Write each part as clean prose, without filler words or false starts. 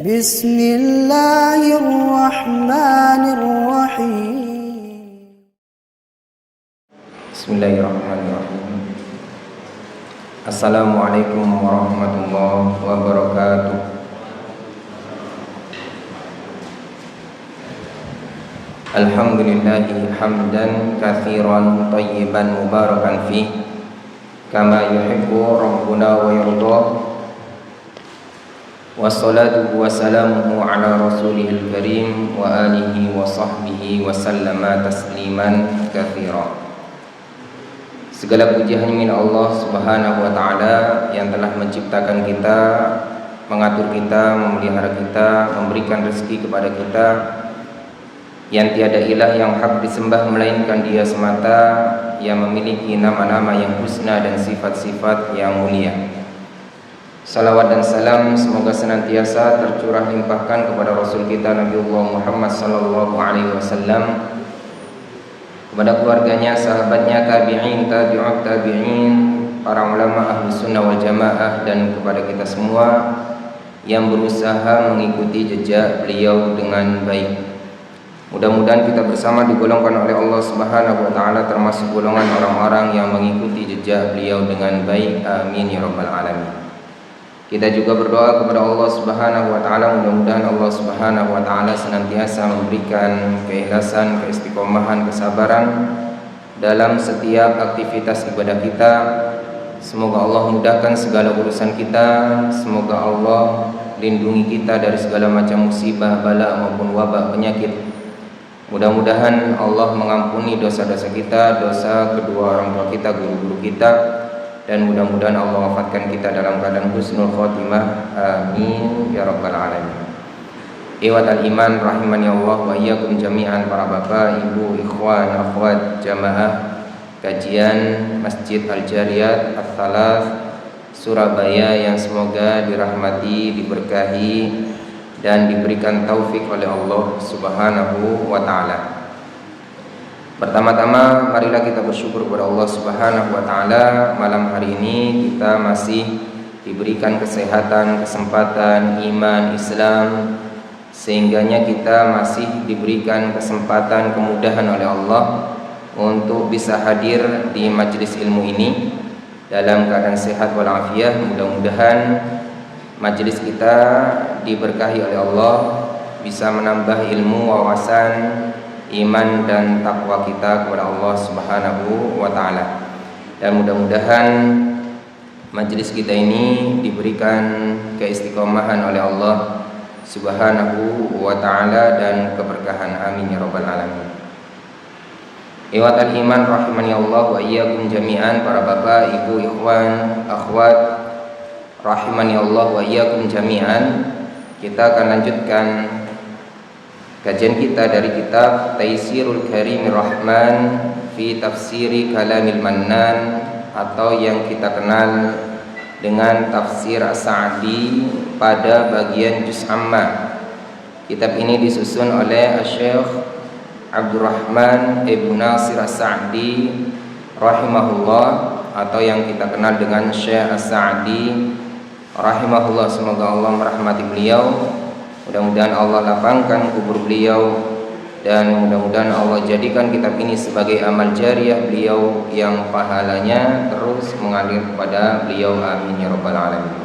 بسم الله الرحمن الرحيم. بسم الله الرحمن الرحيم. Assalamualaikum warahmatullahi wabarakatuh. Alhamdulillahi hamdan katsiran thayyiban mubarakan fih kama yuhibbu rabbuna wa yardah. Wassalatu wassalamuhu ala rasulihil karim wa alihi wa sahbihi wa sallama tasliman katsira. Segala puji hanya milik Allah Subhanahu wa taala yang telah menciptakan kita, mengatur kita, memelihara kita, memberikan rezeki kepada kita, yang tiada ilah yang hak disembah melainkan Dia semata, yang memiliki nama-nama yang husna dan sifat-sifat yang mulia. Salawat dan salam semoga senantiasa tercurah limpahkan kepada Rasul kita Nabiullah Muhammad sallallahu alaihi wasallam, kepada keluarganya, sahabatnya, tabi'in, tabi'ut tabi'in, para ulama ahli sunnah wal jamaah, dan kepada kita semua yang berusaha mengikuti jejak beliau dengan baik. Mudah-mudahan kita bersama digolongkan oleh Allah Subhanahu wa taala termasuk golongan orang-orang yang mengikuti jejak beliau dengan baik. Amin ya rabbal alamin. Kita juga berdoa kepada Allah Subhanahu wa taala, mudah-mudahan Allah Subhanahu wa taala senantiasa memberikan keikhlasan, keistiqomahan, kesabaran dalam setiap aktivitas ibadah kita. Semoga Allah mudahkan segala urusan kita, semoga Allah lindungi kita dari segala macam musibah, bala maupun wabah penyakit. Mudah-mudahan Allah mengampuni dosa-dosa kita, dosa kedua orang tua kita, guru-guru kita, dan mudah-mudahan Allah wafatkan kita dalam keadaan husnul khotimah. Amin ya rabbal alamin. Ikhwatal iman rahimani Allah wa iyyakum jami'an, para bapak, ibu, ikhwan, akhwat jamaah kajian Masjid Al-Jariyat Ats-Tsalath Surabaya yang semoga dirahmati, diberkahi, dan diberikan taufik oleh Allah Subhanahu wa taala. Pertama-tama marilah kita bersyukur kepada Allah Subhanahu wa taala, malam hari ini kita masih diberikan kesehatan, kesempatan, iman, Islam, sehingganya kita masih diberikan kesempatan, kemudahan oleh Allah untuk bisa hadir di majelis ilmu ini dalam keadaan sehat walafiat. Mudah-mudahan majelis kita diberkahi oleh Allah, bisa menambah ilmu, wawasan, iman dan takwa kita kepada Allah Subhanahu wa taala. Dan mudah-mudahan majelis kita ini diberikan keistiqomahan oleh Allah Subhanahu wa taala dan keberkahan. Amin ya rabbal alamin. Ikhwatal iman rahimani Allah wa iyyakum jami'an, para bapak, ibu, ikhwan, akhwat rahimani Allah wa iyyakum jami'an. Kita akan lanjutkan kajian kita dari kitab Taisirul Karimir Rahman fi Tafsiri Kalamil Mannan, atau yang kita kenal dengan Tafsir As-Sa'di pada bagian Juz Amma. Kitab ini disusun oleh Syekh Abdurrahman Ibn Nasir As-Sa'di rahimahullah, atau yang kita kenal dengan Syekh As-Sa'di rahimahullah. Semoga Allah merahmati beliau, mudah-mudahan Allah lapangkan kubur beliau, dan mudah-mudahan Allah jadikan kitab ini sebagai amal jariyah beliau yang pahalanya terus mengalir kepada beliau. Amin ya rabbal alamin.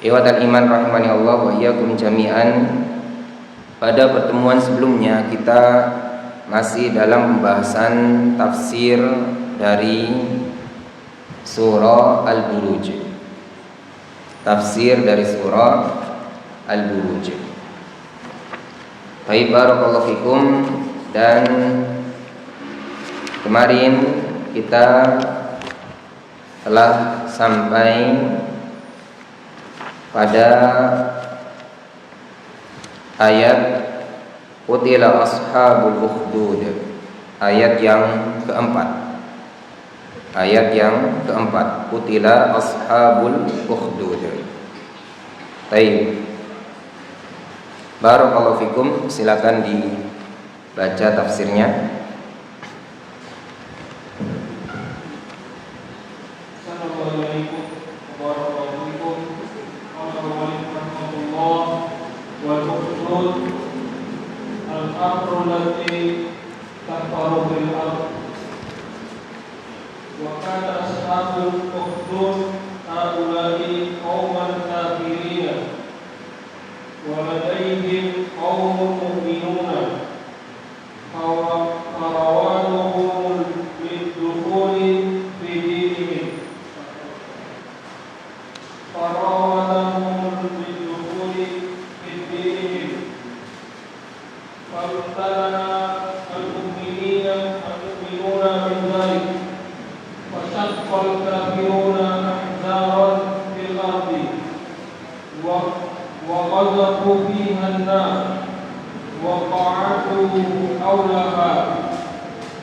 Ikhwatal iman rahimani Allah wa iyyakum jami'an. Pada pertemuan sebelumnya kita masih dalam pembahasan tafsir dari surah Al-Buruj. Tafsir dari surah Al-Buruj. Baik, barakallahu fikum. Dan kemarin kita telah sampai pada ayat Qutila ashabul ukhdud, ayat yang keempat. Ayat yang keempat, Qutila ashabul ukhdud. Baik, barakallahu fikum, silakan dibaca tafsirnya. عليكم وبارك الله فيكم. قال المؤلف رحمه الله: والأخدود الأمر التي تكبر في الأرض. وكان أصحاب الأخدود هؤلاء قوما كافرين ولديهم قوم مؤمنون فروانهم للدخول في دينهم فامتنع المؤمنون من ذلك وشق الكافرون أحزارا في الأرض وقذفوا فيها النار وقعدوا حولها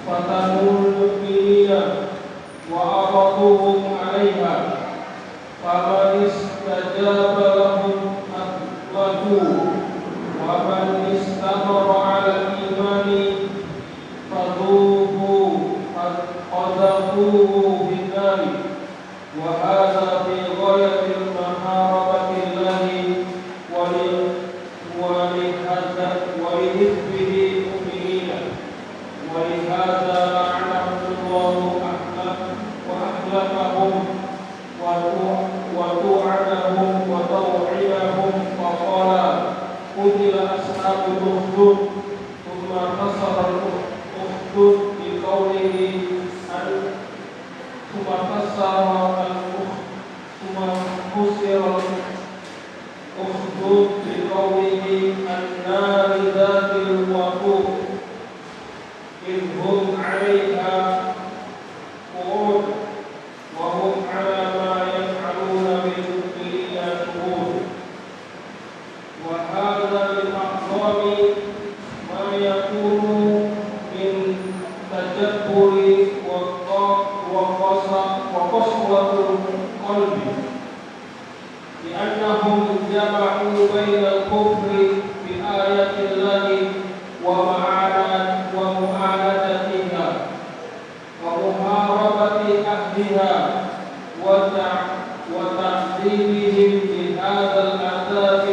فتنوا المؤمنين وأرضوهم عليها فمن استجاب لهم أثبتوه ومن استمر على الإيمان فذوقوا قذفوه بالنار وهذا في غاية المحاربة الله ولحزبه المؤمنين ولهذا لعنهم الله وأهلكهم وتوعنهم وتوعنهم فقال قتل أصحاب الأخدود ثم نصر الأخدود بقوله ثم فسر الأخدود بقوله النار ذات الوقود إذ هم عليها قعود وهم على ما يفعلون بالمؤمنين شهود. وهذا من أعظم ما يكون من تجبر وقسوة القلب لأنهم جمعوا بين الكفر بآية الله ومعاندتها ومحاربة أهلها وتعذيبهم بهذا العذاب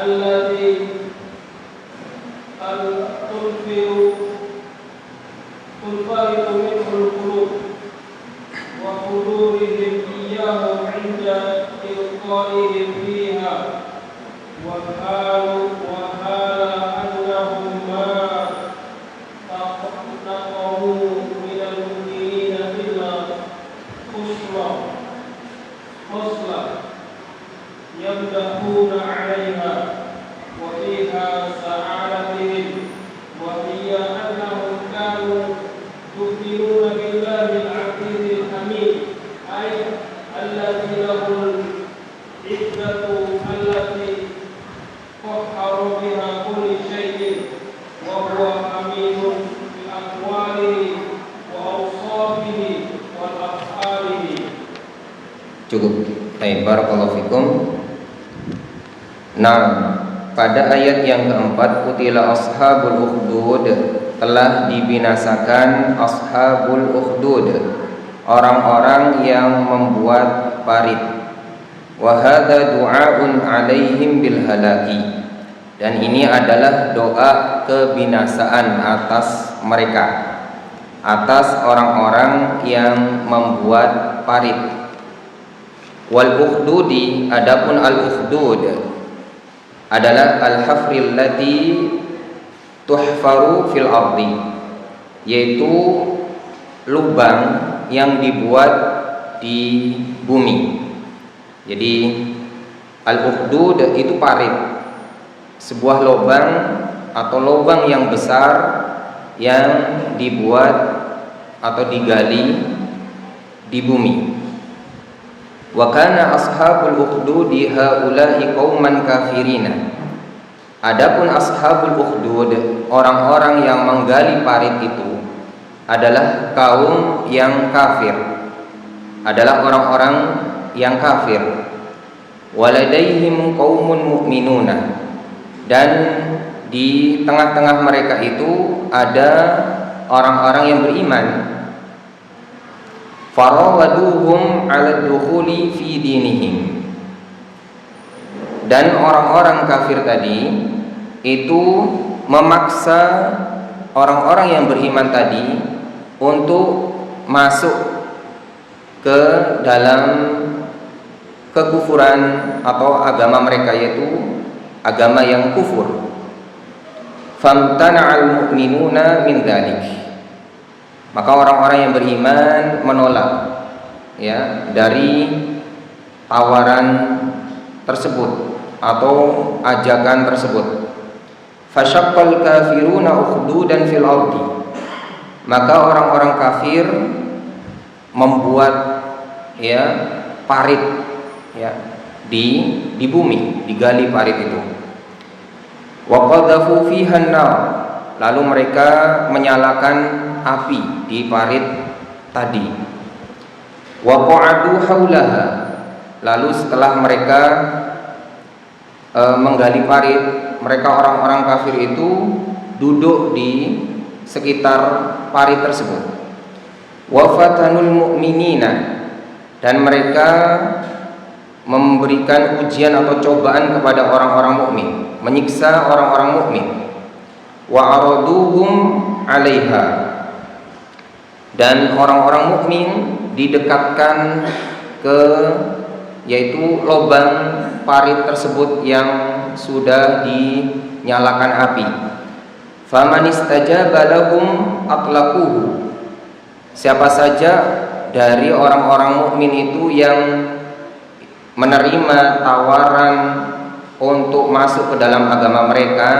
الذي تنفرط منه القلوب وحضورهم إياهم عند إلقائهم فيها وحال أنهم ما نقموا من المؤمنين إلا خصلة يمدحون عليها وفيها سعادتهم وهي أنهم كانوا يؤمنون بالله العزيز الحميد أي الذي له العزة التي قهر بها كل شيء وهو حميد بأقواله وأوصافه وأفعاله. Cukup. Baik, barakallahu fikum. Nah, pada ayat yang keempat, qutila ashabul ukhdud, telah dibinasakan ashabul ukhdud, orang-orang yang membuat parit. Wa hadza du'aun 'alaihim bil halaki, dan ini adalah doa kebinasaan atas mereka, atas orang-orang yang membuat parit. Wal ukhdudi, adapun al ukhdud adalah al hafril lati tuhfaru fil ardi, yaitu lubang yang dibuat di bumi. Jadi al-ukhdud itu parit, sebuah lubang atau lubang yang besar yang dibuat atau digali di bumi. Wa kana ashabul ukhdudi haula'i qauman kafirina. Adapun ashabul ukhdud, orang-orang yang menggali parit itu adalah kaum yang kafir, adalah orang-orang yang kafir. Waladaihim qaumun mu'minuna, dan di tengah-tengah mereka itu ada orang-orang yang beriman. farawaduhum 'ala dukhuli fi dinihim. Dan orang-orang kafir tadi itu memaksa orang-orang yang beriman tadi untuk masuk ke dalam kekufuran atau agama mereka, yaitu agama yang kufur. Famtana'al mu'minuna min dzalik. Maka orang-orang yang beriman menolak ya dari tawaran tersebut atau ajakan tersebut. Fasyaqqal kafiruna ukhdudan fil ardi. Maka orang-orang kafir membuat ya parit ya di bumi, digali parit itu. Wa qadhafu fiha an-nar. Lalu mereka menyalakan api di parit tadi. Wa qa'adu haulaha. Lalu setelah mereka menggali parit, mereka orang-orang kafir itu duduk di sekitar parit tersebut. Wa fatanul mu'minina. Dan mereka memberikan ujian atau cobaan kepada orang-orang mukmin, menyiksa orang-orang mukmin. Wa araduhum 'alaiha. Dan orang-orang mukmin didekatkan ke yaitu lubang parit tersebut yang sudah dinyalakan api. Faman istajaba lahum atlaquhu. Siapa saja dari orang-orang mukmin itu yang menerima tawaran untuk masuk ke dalam agama mereka,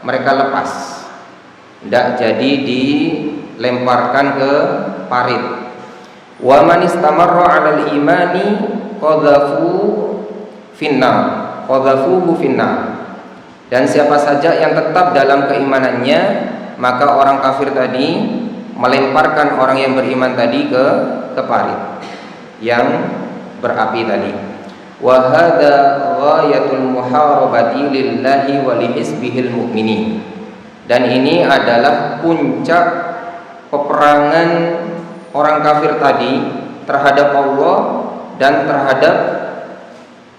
mereka lepas. Tidak jadi dilemparkan ke parit. Wa man istamarra 'alal imani qadhafuhu finnar. Dan siapa saja yang tetap dalam keimanannya, maka orang kafir tadi melemparkan orang yang beriman tadi ke parit yang berapi tadi. Wa hadza ghayatul muharabati lillahi wa li hizbihil mu'minin. Dan ini adalah puncak peperangan orang kafir tadi terhadap Allah dan terhadap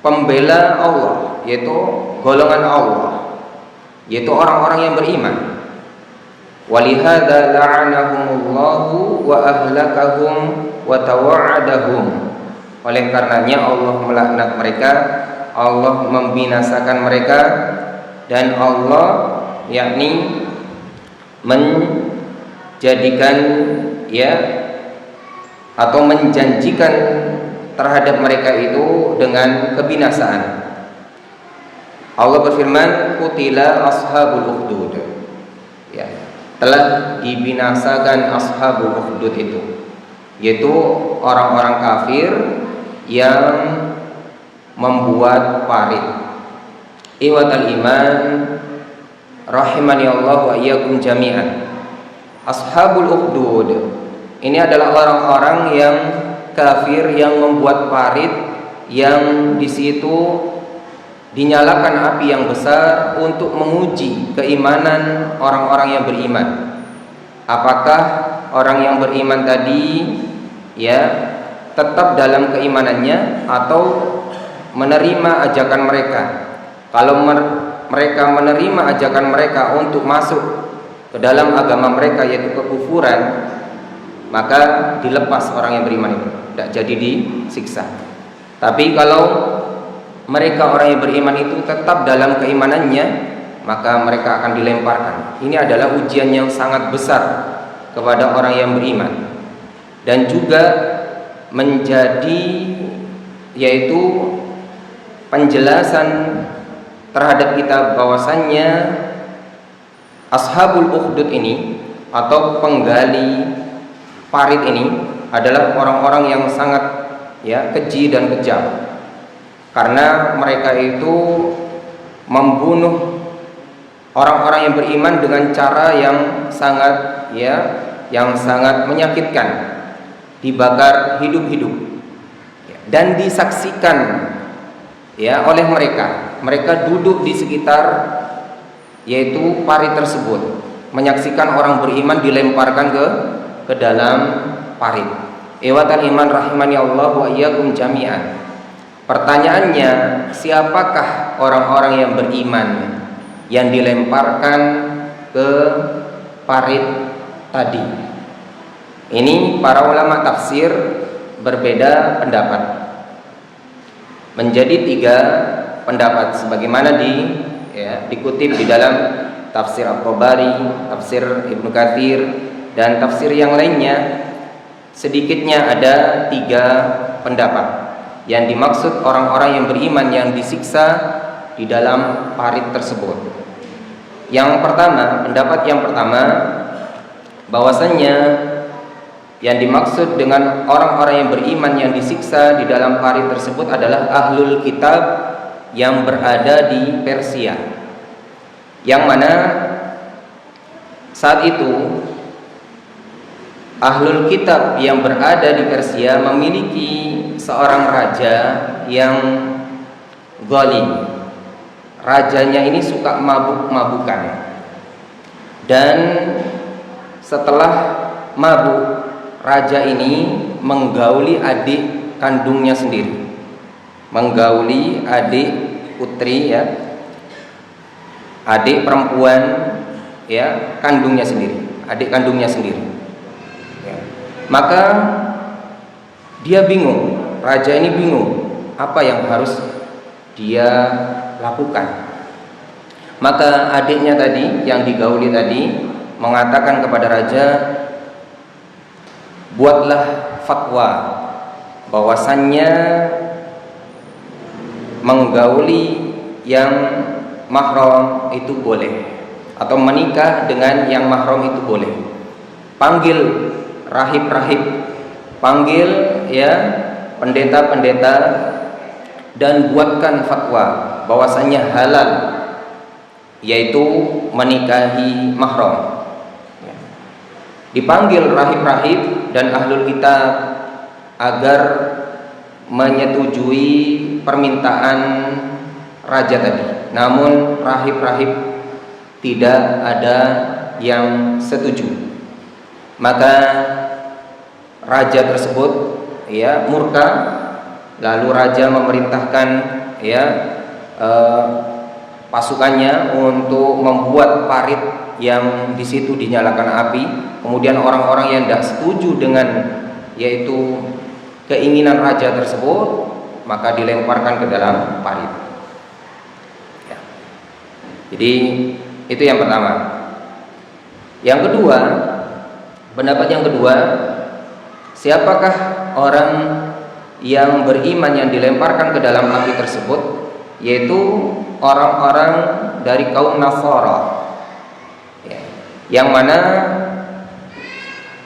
pembela Allah, yaitu golongan Allah, yaitu orang-orang yang beriman. Walihada la'anahumullahu wa ahlakahum wa tawa'adahum. Oleh karenanya Allah melaknat mereka, Allah membinasakan mereka, dan Allah yakni menjadikan ya atau menjanjikan terhadap mereka itu dengan kebinasaan. Allah berfirman, qutila ashabul ukhdud. Ya, telah dibinasakan ashabul ukhdud itu, yaitu orang-orang kafir yang membuat parit. Iwatal iman rahimani Allah wa iyyakum jami'an. Ashabul ukhdud ini adalah orang-orang yang kafir yang membuat parit yang di situ dinyalakan api yang besar untuk menguji keimanan orang-orang yang beriman. Apakah orang yang beriman tadi ya tetap dalam keimanannya atau menerima ajakan mereka? Kalau mereka menerima ajakan mereka untuk masuk ke dalam agama mereka, yaitu kekufuran, maka dilepas orang yang beriman itu, tidak jadi disiksa. Tapi kalau mereka orang yang beriman itu tetap dalam keimanannya, maka mereka akan dilemparkan. Ini adalah ujian yang sangat besar kepada orang yang beriman, dan juga menjadi yaitu penjelasan terhadap kita bahwasannya ashabul ukhdud ini atau penggali parit ini adalah orang-orang yang sangat ya keji dan kejam, karena mereka itu membunuh orang-orang yang beriman dengan cara yang sangat menyakitkan, dibakar hidup-hidup dan disaksikan ya oleh mereka. Mereka duduk di sekitar yaitu parit tersebut, menyaksikan orang beriman dilemparkan ke dalam parit. Ikhwatal iman rahimani Allah wa iyyakum jami'an. Pertanyaannya, siapakah orang-orang yang beriman yang dilemparkan ke parit tadi? Ini para ulama tafsir berbeda pendapat. Menjadi 3 pendapat sebagaimana dikutip di dalam tafsir At-Tabari, tafsir Ibnu Katsir, dan tafsir yang lainnya. Sedikitnya ada 3 pendapat. Yang dimaksud orang-orang yang beriman yang disiksa di dalam parit tersebut. Yang pertama, pendapat yang pertama, bahwasannya yang dimaksud dengan orang-orang yang beriman yang disiksa di dalam parit tersebut adalah ahlul kitab yang berada di Persia, yang mana saat itu ahlul kitab yang berada di Persia memiliki seorang raja yang zalim. Rajanya ini suka mabuk-mabukan, dan setelah mabuk, raja ini menggauli adik kandungnya sendiri, menggauli adik putri, adik perempuan, kandungnya sendiri, adik kandungnya sendiri. Maka dia bingung, raja ini bingung apa yang harus dia lakukan. Maka adiknya tadi yang digauli tadi mengatakan kepada raja, buatlah fatwa bahwasannya menggauli yang mahram itu boleh, atau menikah dengan yang mahram itu boleh. Panggil rahib-rahib, panggil pendeta-pendeta, dan buatkan fatwa bahwasanya halal, yaitu menikahi mahram. Dipanggil rahib-rahib dan ahlul kitab agar menyetujui permintaan raja tadi. Namun rahib-rahib tidak ada yang setuju. Maka raja tersebut murka, lalu raja memerintahkan pasukannya untuk membuat parit yang di situ dinyalakan api. Kemudian orang-orang yang tidak setuju dengan yaitu keinginan raja tersebut, maka dilemparkan ke dalam parit. Jadi itu yang pertama. Yang kedua, pendapat yang kedua, siapakah orang yang beriman yang dilemparkan ke dalam api tersebut? Yaitu orang-orang dari kaum Nasara, yang mana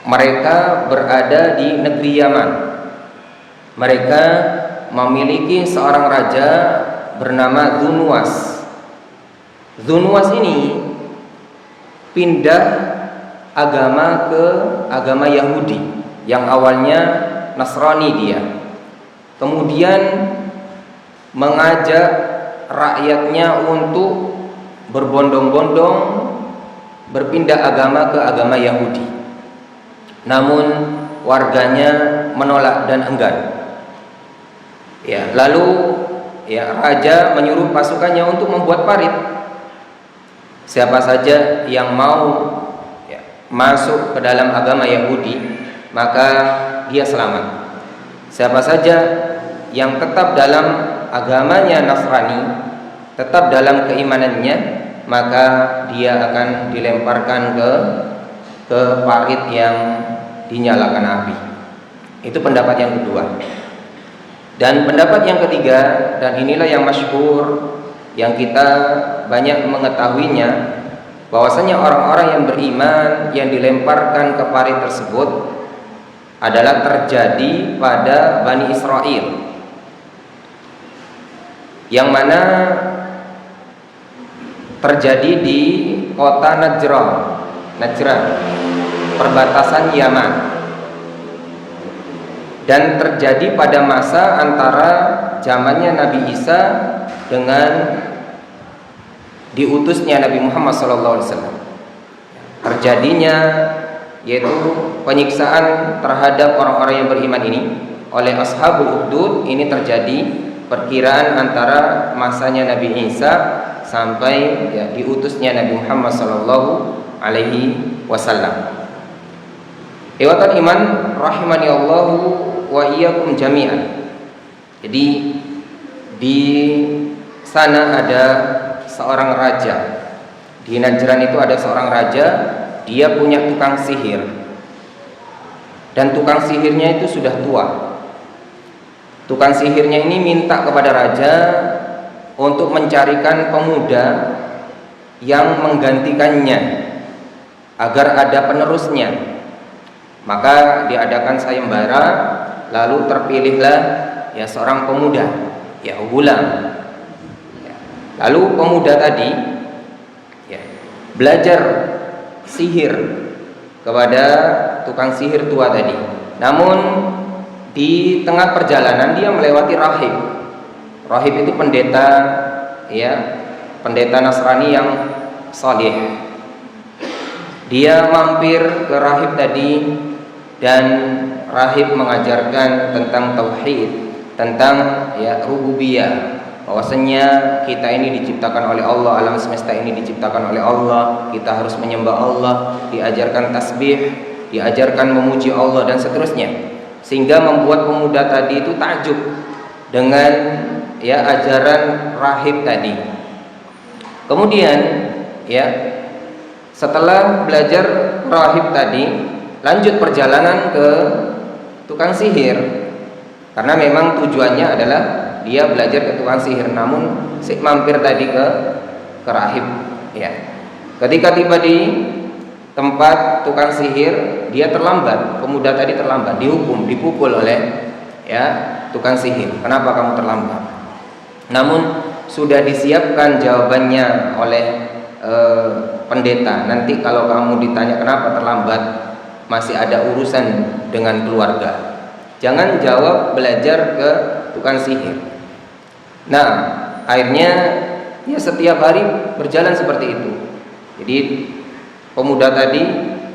mereka berada di negeri Yaman. Mereka memiliki seorang raja bernama Dzunwas. Dzunwas ini pindah agama ke agama Yahudi, yang awalnya Nasrani dia. Kemudian mengajak rakyatnya untuk berbondong-bondong berpindah agama ke agama Yahudi. Namun warganya menolak dan enggan. Lalu raja menyuruh pasukannya untuk membuat parit. Siapa saja yang mau masuk ke dalam agama Yahudi, maka dia selamat. Siapa saja yang tetap dalam agamanya Nasrani, tetap dalam keimanannya, maka dia akan dilemparkan ke parit yang dinyalakan api. Itu pendapat yang kedua. Dan pendapat yang ketiga, dan inilah yang masyhur, yang kita banyak mengetahuinya, bahwasanya orang-orang yang beriman yang dilemparkan ke parit tersebut adalah terjadi pada Bani Israel, yang mana terjadi di kota Najran, perbatasan Yaman, dan terjadi pada masa antara zamannya Nabi Isa dengan diutusnya Nabi Muhammad SAW. Terjadinya yaitu penyiksaan terhadap orang-orang yang beriman ini oleh ashabul ukhdud. Ini terjadi perkiraan antara masanya Nabi Isa sampai diutusnya Nabi Muhammad sallallahu alaihi wasallam. Ikhwatal iman rahimani Allah wa iyyakum jami'an. Jadi di sana ada seorang raja. Di Najran itu ada seorang raja, dia punya tukang sihir. Dan tukang sihirnya itu sudah tua. Tukang sihirnya ini minta kepada raja untuk mencarikan pemuda yang menggantikannya agar ada penerusnya. Maka diadakan sayembara, lalu terpilihlah seorang pemuda, gulam. Lalu pemuda tadi belajar sihir kepada tukang sihir tua tadi. Namun di tengah perjalanan dia melewati rahib. Rahib itu pendeta, pendeta Nasrani yang saleh. Dia mampir ke rahib tadi dan rahib mengajarkan tentang tauhid, tentang rububiyah, bahwasanya kita ini diciptakan oleh Allah, alam semesta ini diciptakan oleh Allah, kita harus menyembah Allah, diajarkan tasbih, diajarkan memuji Allah dan seterusnya. Sehingga membuat pemuda tadi itu takjub dengan ajaran rahib tadi. Kemudian setelah belajar rahib tadi, lanjut perjalanan ke tukang sihir, karena memang tujuannya adalah dia belajar ke tukang sihir. Namun mampir tadi ke rahib. Ketika tiba di tempat tukang sihir, dia terlambat. Pemuda tadi terlambat, dipukul oleh tukang sihir. Kenapa kamu terlambat? Namun sudah disiapkan jawabannya oleh pendeta. Nanti kalau kamu ditanya kenapa terlambat, masih ada urusan dengan keluarga. Jangan jawab belajar ke tukang sihir. Nah, akhirnya setiap hari berjalan seperti itu. Jadi pemuda tadi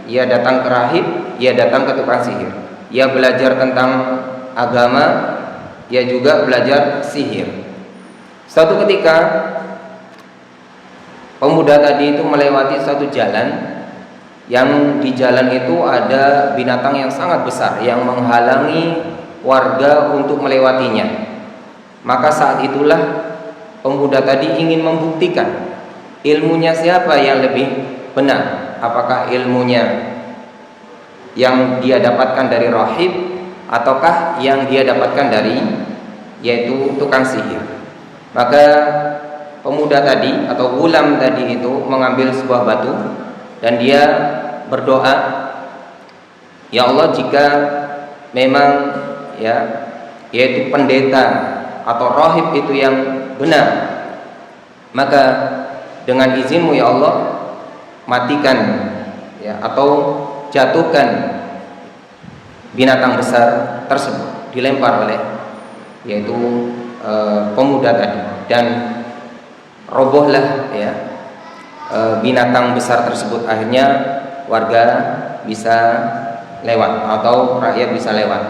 datang ke rahib, datang ke tukang sihir. Ia belajar tentang agama, juga belajar sihir. Suatu ketika pemuda tadi itu melewati suatu jalan, yang di jalan itu ada binatang yang sangat besar yang menghalangi warga untuk melewatinya. Maka saat itulah pemuda tadi ingin membuktikan ilmunya siapa yang lebih benar. Apakah ilmunya yang dia dapatkan dari rahib ataukah yang dia dapatkan dari yaitu tukang sihir. Maka pemuda tadi atau gulam tadi itu mengambil sebuah batu dan dia berdoa, ya Allah, jika memang yaitu pendeta atau rahib itu yang benar, maka dengan izin-Mu ya Allah, matikan atau jatuhkan binatang besar tersebut. Dilempar oleh yaitu pemuda tadi dan robohlah binatang besar tersebut. Akhirnya warga bisa lewat atau rakyat bisa lewat.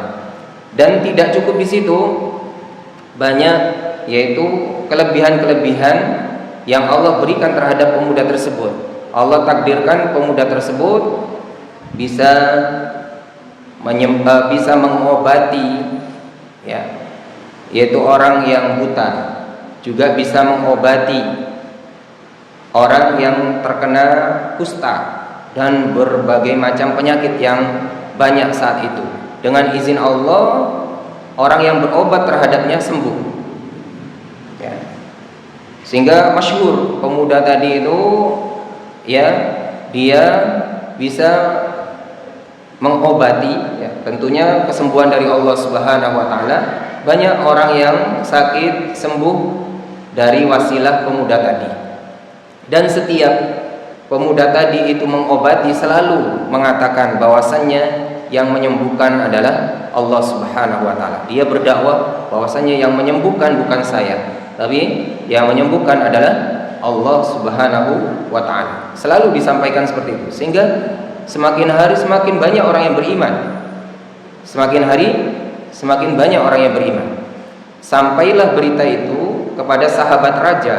Dan tidak cukup di situ, banyak yaitu kelebihan-kelebihan yang Allah berikan terhadap pemuda tersebut. Allah takdirkan pemuda tersebut bisa bisa mengobati yaitu orang yang buta, juga bisa mengobati orang yang terkena kusta dan berbagai macam penyakit yang banyak saat itu. Dengan izin Allah, orang yang berobat terhadapnya sembuh. Sehingga masyhur pemuda tadi itu dia bisa mengobati, tentunya kesembuhan dari Allah Subhanahu wa taala. Banyak orang yang sakit sembuh dari wasilah pemuda tadi. Dan setiap pemuda tadi itu mengobati selalu mengatakan bahwasannya yang menyembuhkan adalah Allah Subhanahu wa taala. Dia berdakwah bahwasannya yang menyembuhkan bukan saya, tapi yang menyembuhkan adalah Allah Subhanahu wa taala. Selalu disampaikan seperti itu. Sehingga semakin hari semakin banyak orang yang beriman. Semakin hari semakin banyak orang yang beriman. Sampailah berita itu kepada sahabat raja.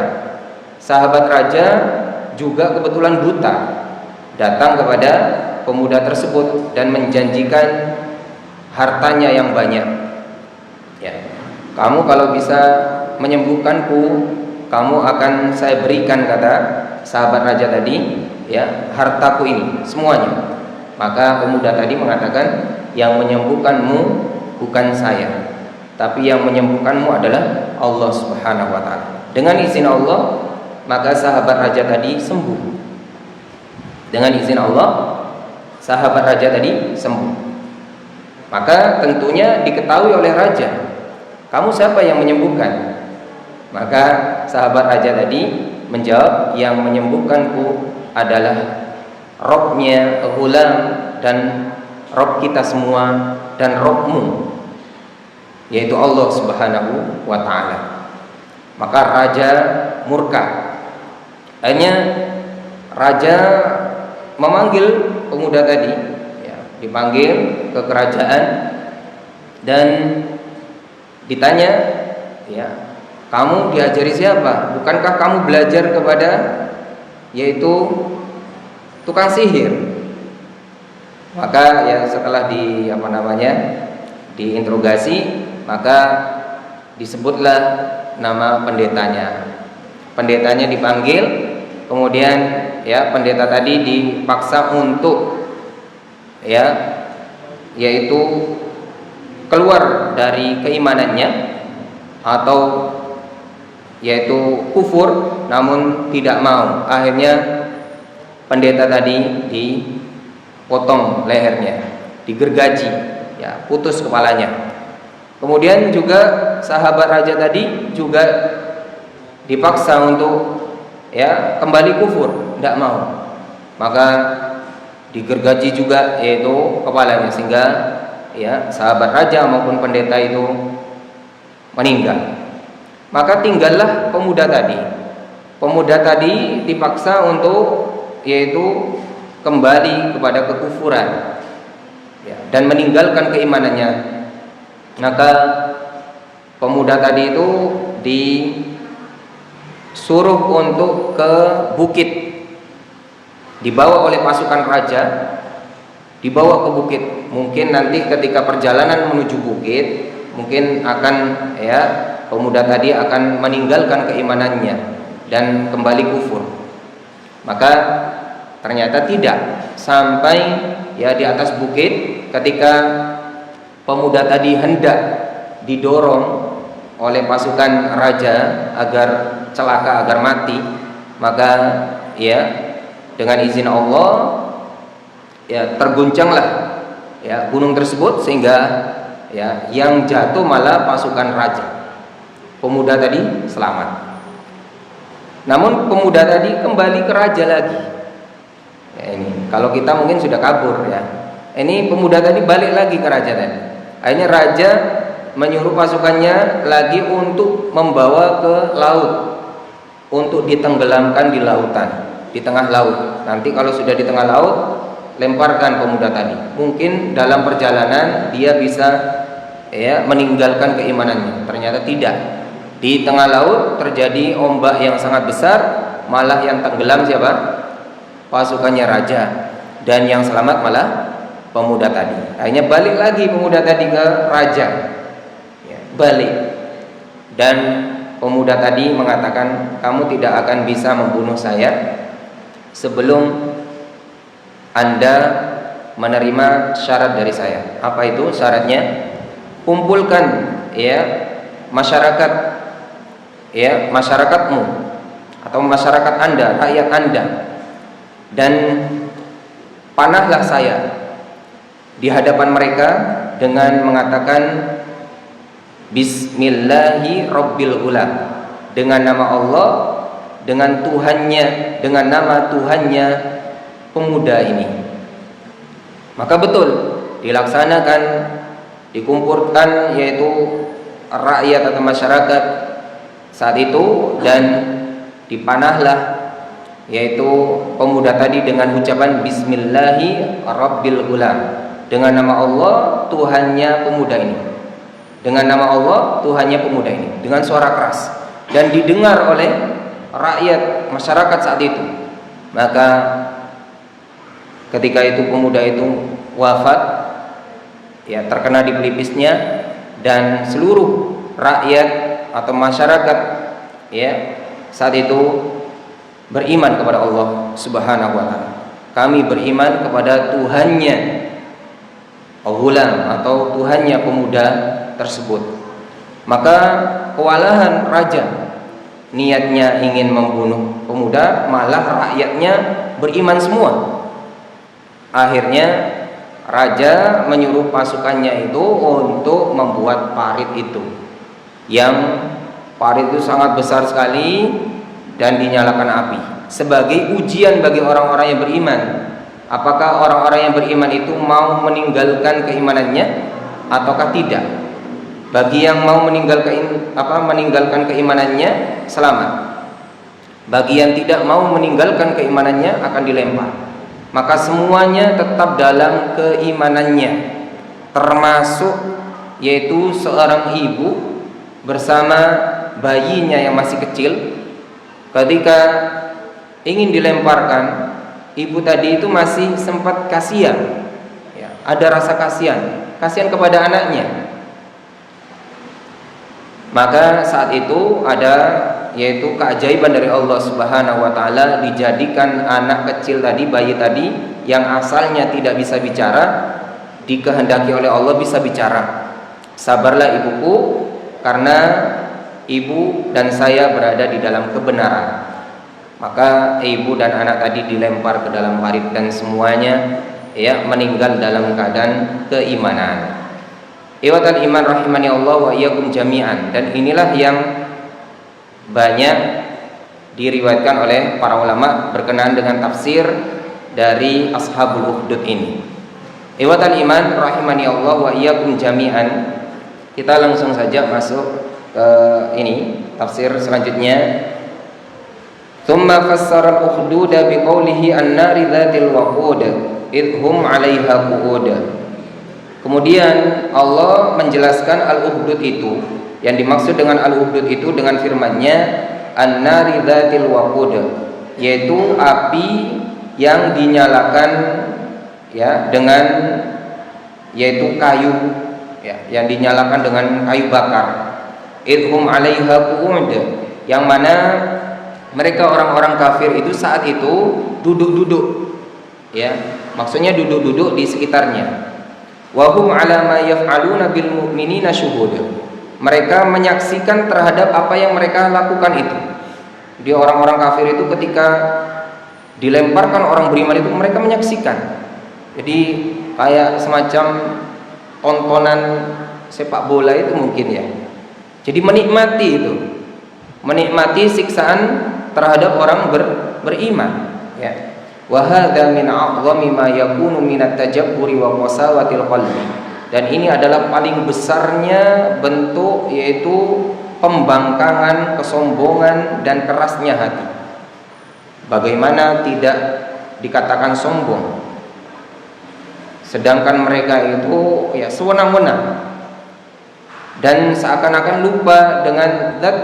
Sahabat raja juga kebetulan buta, datang kepada pemuda tersebut dan menjanjikan hartanya yang banyak. Ya, kamu kalau bisa menyembuhkanku, kamu akan saya berikan, kata sahabat raja tadi, ya, hartaku ini semuanya. Maka pemuda tadi mengatakan, yang menyembuhkanmu bukan saya, tapi yang menyembuhkanmu adalah Allah Subhanahu wa ta'ala. Dengan izin Allah, maka sahabat raja tadi sembuh. Dengan izin Allah, sahabat raja tadi sembuh. Maka tentunya diketahui oleh raja, kamu siapa yang menyembuhkan? Maka sahabat raja tadi menjawab, yang menyembuhkanku adalah Robnya Ghulam dan Rob kita semua dan Robmu, yaitu Allah Subhanahu wa ta'ala. Maka raja murka. Akhirnya raja memanggil pemuda tadi, ya, dipanggil ke kerajaan dan ditanya, ya, kamu diajari siapa? Bukankah kamu belajar kepada yaitu tukang sihir? Maka ya setelah diinterogasi, maka disebutlah nama pendetanya. Pendetanya dipanggil, kemudian ya pendeta tadi dipaksa untuk ya yaitu keluar dari keimanannya atau yaitu kufur, namun tidak mau. Akhirnya pendeta tadi dipotong lehernya, digergaji, ya, putus kepalanya. Kemudian juga sahabat raja tadi juga dipaksa untuk ya kembali kufur, tidak mau. Maka digergaji juga yaitu kepalanya, sehingga ya sahabat raja maupun pendeta itu meninggal. Maka tinggallah pemuda tadi. Pemuda tadi dipaksa untuk yaitu kembali kepada kekufuran, ya, dan meninggalkan keimanannya. Maka pemuda tadi itu disuruh untuk ke bukit, dibawa oleh pasukan raja, dibawa ke bukit. Mungkin nanti ketika perjalanan menuju bukit, mungkin akan ya pemuda tadi akan meninggalkan keimanannya dan kembali kufur. Maka ternyata tidak, sampai ya di atas bukit ketika pemuda tadi hendak didorong oleh pasukan raja agar celaka, agar mati, maka ya dengan izin Allah ya terguncanglah ya gunung tersebut, sehingga ya yang jatuh malah pasukan raja. Pemuda tadi selamat. Namun pemuda tadi kembali ke raja lagi. Ya, ini kalau kita mungkin sudah kabur ya. Ini pemuda tadi balik lagi ke raja tadi. Akhirnya raja menyuruh pasukannya lagi untuk membawa ke laut, untuk ditenggelamkan di lautan, di tengah laut. Nanti kalau sudah di tengah laut, lemparkan pemuda tadi. Mungkin dalam perjalanan dia bisa ya meninggalkan keimanannya. Ternyata tidak. Di tengah laut terjadi ombak yang sangat besar, malah yang tenggelam siapa? Pasukannya raja, dan yang selamat malah pemuda tadi. Akhirnya balik lagi pemuda tadi ke raja, ya, balik. Dan pemuda tadi mengatakan, kamu tidak akan bisa membunuh saya sebelum Anda menerima syarat dari saya. Apa itu syaratnya? Kumpulkan ya masyarakatmu atau masyarakat Anda, rakyat Anda, dan panahlah saya di hadapan mereka dengan mengatakan Bismillahi Rabbil Ghulam, dengan nama Allah, dengan Tuhannya, dengan nama Tuhannya pemuda ini. Maka betul dilaksanakan, dikumpulkan yaitu rakyat atau masyarakat saat itu, dan dipanahlah yaitu pemuda tadi dengan ucapan Bismillahi Rabbil Ghulam, dengan nama Allah Tuhannya pemuda ini, dengan nama Allah Tuhannya pemuda ini, dengan suara keras dan didengar oleh rakyat masyarakat saat itu. Maka ketika itu pemuda itu wafat, ya, terkena di pelipisnya, dan seluruh rakyat atau masyarakat, ya, saat itu beriman kepada Allah Subhanahu wa taala. Kami beriman kepada Tuhannya Ghulam atau Tuhannya pemuda tersebut. Maka kewalahan raja, niatnya ingin membunuh pemuda, malah rakyatnya beriman semua. Akhirnya raja menyuruh pasukannya itu untuk membuat parit itu, yang parit itu sangat besar sekali dan dinyalakan api sebagai ujian bagi orang-orang yang beriman. Apakah orang-orang yang beriman itu mau meninggalkan keimanannya ataukah tidak? Bagi yang mau meninggalkan keimanannya, selamat. Bagi yang tidak mau meninggalkan keimanannya, akan dilempar. Maka semuanya tetap dalam keimanannya, termasuk yaitu seorang ibu bersama bayinya yang masih kecil. Ketika ingin dilemparkan, ibu tadi itu masih sempat kasihan, ya, ada rasa kasihan kepada anaknya. Maka saat itu ada yaitu keajaiban dari Allah Subhanahu wa taala, dijadikan anak kecil tadi, bayi tadi yang asalnya tidak bisa bicara, dikehendaki oleh Allah bisa bicara. Sabarlah ibuku, karena ibu dan saya berada di dalam kebenaran. Maka ibu dan anak tadi dilempar ke dalam parit dan semuanya, ya, meninggal dalam keadaan keimanan. Iwatal iman rahimani Allah wa iyyakum jami'an. Dan inilah yang banyak diriwayatkan oleh para ulama berkenaan dengan tafsir dari Ashabul Ukhdud ini. Iwatal iman rahimani Allah wa iyyakum jami'an. Kita langsung saja masuk ke ini tafsir selanjutnya. Tsumma fassara al-ukhdud biqaulihi an-nari dzatil waqud idhum 'alaiha qu'ud. Kemudian Allah menjelaskan al-ukhdud itu, yang dimaksud dengan al-ukhdud itu dengan firman-Nya an-nari dzatil waqud, yaitu api yang dinyalakan, ya, dengan yaitu kayu, ya, yang dinyalakan dengan kayu bakar. Idhum 'alaiha qu'ud, yang mana mereka orang-orang kafir itu saat itu duduk-duduk, ya, maksudnya duduk-duduk di sekitarnya. Wa hum 'ala ma yaf'aluna bil mu'minina syuhud. Mereka menyaksikan terhadap apa yang mereka lakukan itu. Jadi orang-orang kafir itu ketika dilemparkan orang beriman itu mereka menyaksikan. Jadi kayak semacam tontonan sepak bola itu mungkin, ya. Jadi menikmati itu, menikmati siksaan terhadap orang beriman, ya. Wa hadza min a'dhami ma yakunu min at-tajabburi wa qasawatil qalbi. Dan ini adalah paling besarnya bentuk, yaitu pembangkangan, kesombongan dan kerasnya hati. Bagaimana tidak dikatakan sombong, sedangkan mereka itu, ya, sewenang-wenang dan seakan-akan lupa dengan zat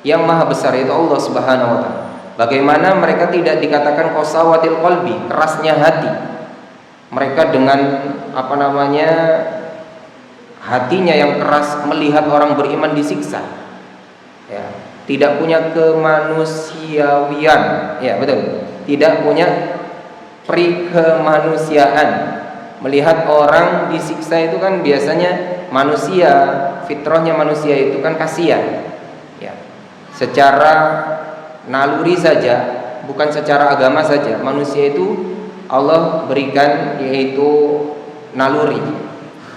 yang maha besar, yaitu Allah Subhanahu wa taala. Bagaimana mereka tidak dikatakan qasawatil qalbi, kerasnya hati. Mereka dengan hatinya yang keras melihat orang beriman disiksa, ya, tidak punya kemanusiawian, ya, betul, tidak punya kemanusiaan. Melihat orang disiksa itu kan biasanya manusia, fitrahnya manusia itu kan kasihan, ya, secara naluri saja, bukan secara agama saja. Manusia itu Allah berikan yaitu naluri.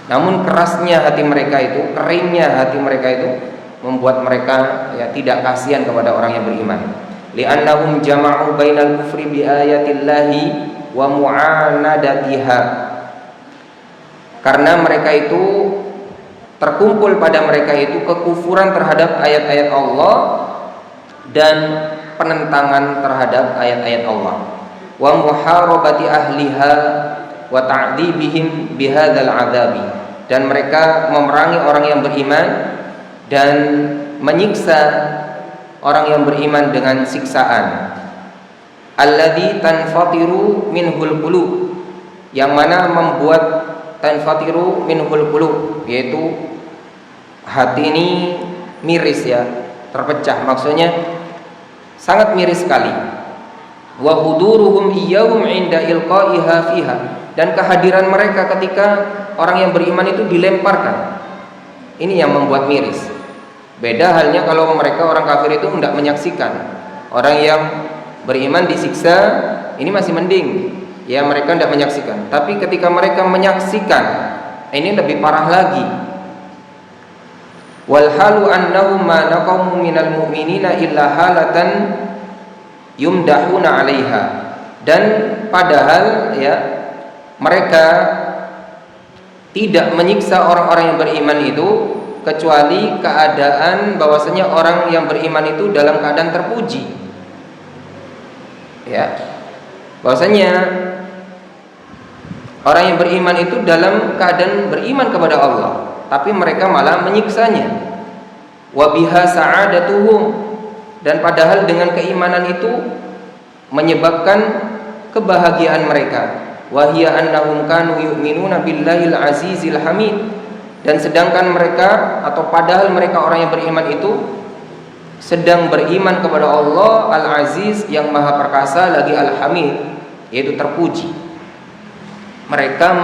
Namun kerasnya hati mereka itu, keringnya hati mereka itu membuat mereka, ya, tidak kasihan kepada orang yang beriman. Li'annahum jama'u bainal kufri bi ayatillahi wa mu'anadatiha. Karena mereka itu terkumpul pada mereka itu kekufuran terhadap ayat-ayat Allah dan penentangan terhadap ayat-ayat Allah, wa muharabati ahliha wa ta'dzibihim bihadzal 'adzabi, dan mereka memerangi orang yang beriman dan menyiksa orang yang beriman dengan siksaan. Alladzi tanfatiru minhul qulub, yang mana membuat tanfatiru minhul qulub, yaitu hati ini miris ya, terpecah, maksudnya sangat miris sekali. Wa huduruhum iyyahum 'inda ilqaiha fiha, dan kehadiran mereka ketika orang yang beriman itu dilemparkan. Ini yang membuat miris. Beda halnya kalau mereka orang kafir itu tidak menyaksikan. Orang yang beriman disiksa, ini masih mending. Ya, mereka tidak menyaksikan. Tapi ketika mereka menyaksikan, ini lebih parah lagi. Wal halu annahum ma naqamu minal mu'minina illa halatan yumdahuna 'alaiha, dan padahal ya mereka tidak menyiksa orang-orang yang beriman itu kecuali keadaan bahwasanya orang yang beriman itu dalam keadaan terpuji. Ya. Bahwasanya orang yang beriman itu dalam keadaan beriman kepada Allah, tapi mereka malah menyiksanya. Wa biha sa'adatuhum, dan padahal dengan keimanan itu menyebabkan kebahagiaan mereka. Wa hiya annahum kanu yu'minuna billahil azizil hamid, dan sedangkan mereka atau padahal mereka orang yang beriman itu sedang beriman kepada Allah Al-Aziz yang Maha Perkasa lagi Al-Hamid, yaitu terpuji. Mereka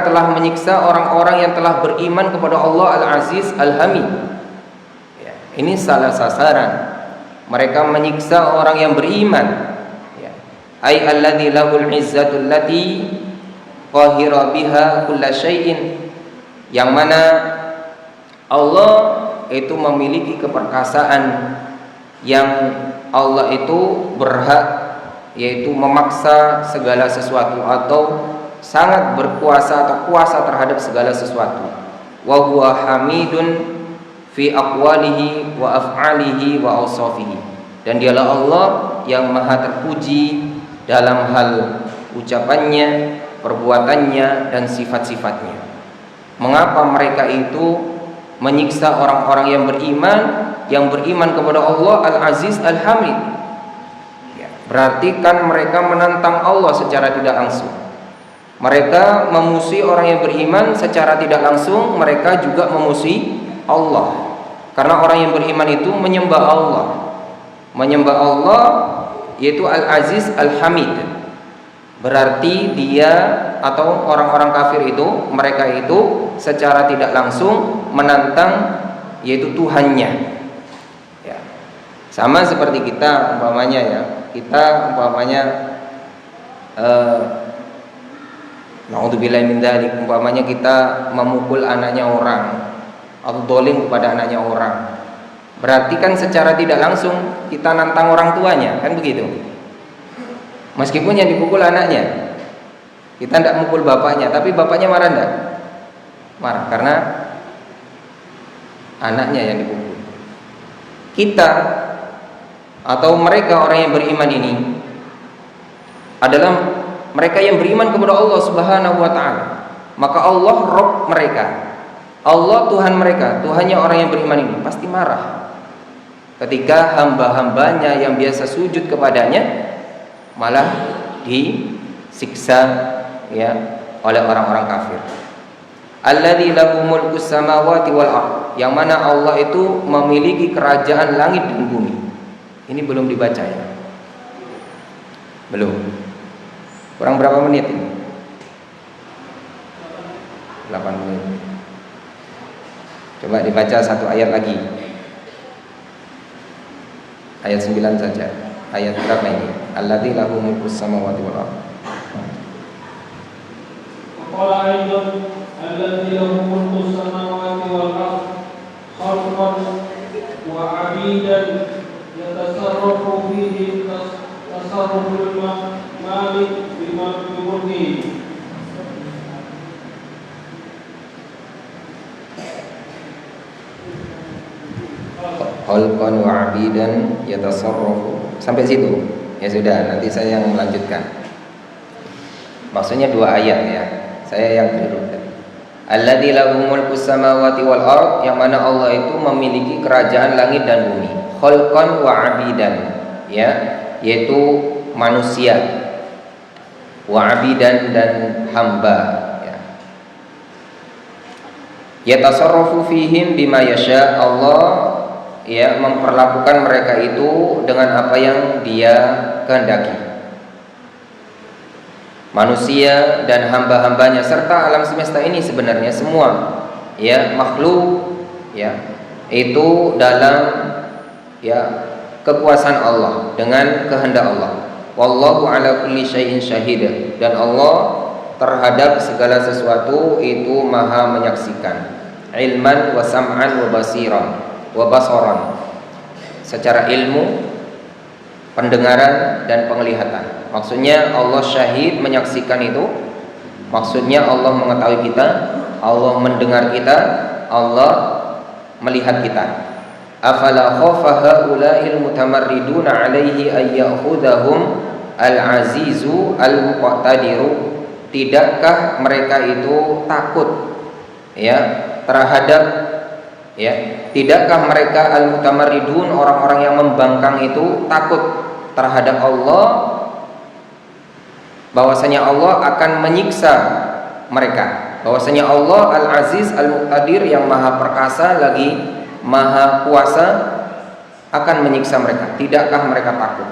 telah menyiksa orang-orang yang telah beriman kepada Allah Al-Aziz Al-Hamid. Ya, ini salah sasaran. Mereka menyiksa orang yang beriman. Ya. Ai alladzi lahul izzatul lati qahira biha kulla syai'in, yang mana Allah itu memiliki keperkasaan yang Allah itu berhak, yaitu memaksa segala sesuatu atau sangat berkuasa atau kuasa terhadap segala sesuatu. Wa huwa hamidun fi aqwalihi wa af'alihi wa awsafihi, dan dialah Allah yang maha terpuji dalam hal ucapannya, perbuatannya, dan sifat-sifatnya. Mengapa mereka itu menyiksa orang-orang yang beriman kepada Allah Al-Aziz Al-Hamid? Ya, berarti kan mereka menantang Allah secara tidak langsung. Mereka memusuhi orang yang beriman secara tidak langsung, mereka juga memusuhi Allah. Karena orang yang beriman itu menyembah Allah. Menyembah Allah yaitu Al-Aziz Al-Hamid. Berarti dia atau orang-orang kafir itu, mereka itu secara tidak langsung menantang yaitu Tuhannya. Ya. Sama seperti kita umpamanya ya, kita umpamanya naudzubillahi min dzalik, umpamanya kita memukul anaknya orang atau dolim kepada anaknya orang. Berarti kan secara tidak langsung kita nantang orang tuanya, kan begitu. Meskipun yang dipukul anaknya, kita tidak mukul bapaknya, tapi bapaknya marah enggak? Marah karena anaknya yang dipukul. Kita atau mereka orang yang beriman ini adalah mereka yang beriman kepada Allah Subhanahu wa taala. Maka Allah Rabb mereka, Allah Tuhan mereka, Tuhannya orang yang beriman ini pasti marah ketika hamba-hambanya yang biasa sujud kepadanya malah disiksa ya oleh orang-orang kafir. Alladzi lahu mulkus samawati wal ardh, yang mana Allah itu memiliki kerajaan langit dan bumi. Ini belum dibaca ya? Belum. Kurang berapa menit ini? 8 menit. Coba dibaca satu ayat lagi. Ayat 9 saja. Ayat berapa ini? Alladzi lahu mulkus samawati wal ardh. Qala aidan alladzi lahu mulkus samawati wal ardh khalqan wa 'abidan yatasarrafu fihi tasarruful malik bima yurdi. khalqan wa 'abidan yatasarrafu. Sampai situ. Ya sudah, nanti saya yang melanjutkan. Maksudnya 2 ayat ya. Saya yang keliru tadi. Alladzi lahu mulkus samawati wal ard, yang mana Allah itu memiliki kerajaan langit dan bumi. Khalqan wa 'abidan, ya, yaitu manusia. Wa 'abidan dan hamba, ya. Yatasarrafu fihim bima yasha. Allah ya memperlakukan mereka itu dengan apa yang Dia kehendaki. Manusia dan hamba-hambanya serta alam semesta ini sebenarnya semua ya makhluk ya itu dalam ya kekuasaan Allah, dengan kehendak Allah. Wallahu ala kulli syai'in syahid, dan Allah terhadap segala sesuatu itu maha menyaksikan. Ilman wa sam'an wa basiran wa basaran, secara ilmu, pendengaran dan penglihatan. Maksudnya Allah syahid, menyaksikan itu. Maksudnya Allah mengetahui kita, Allah mendengar kita, Allah melihat kita. Afala khafa haula'il mutamarriduna 'alaihi ay ya'khudhahum al-'azizu al-muqtadiru. Tidakkah mereka itu takut ya terhadap ya, tidakkah mereka al-mutamarridun, orang-orang yang membangkang itu takut terhadap Allah, bahwasanya Allah akan menyiksa mereka, bahwasanya Allah Al-Aziz Al-Muqtadir yang maha perkasa lagi maha kuasa akan menyiksa mereka. Tidakkah mereka takut?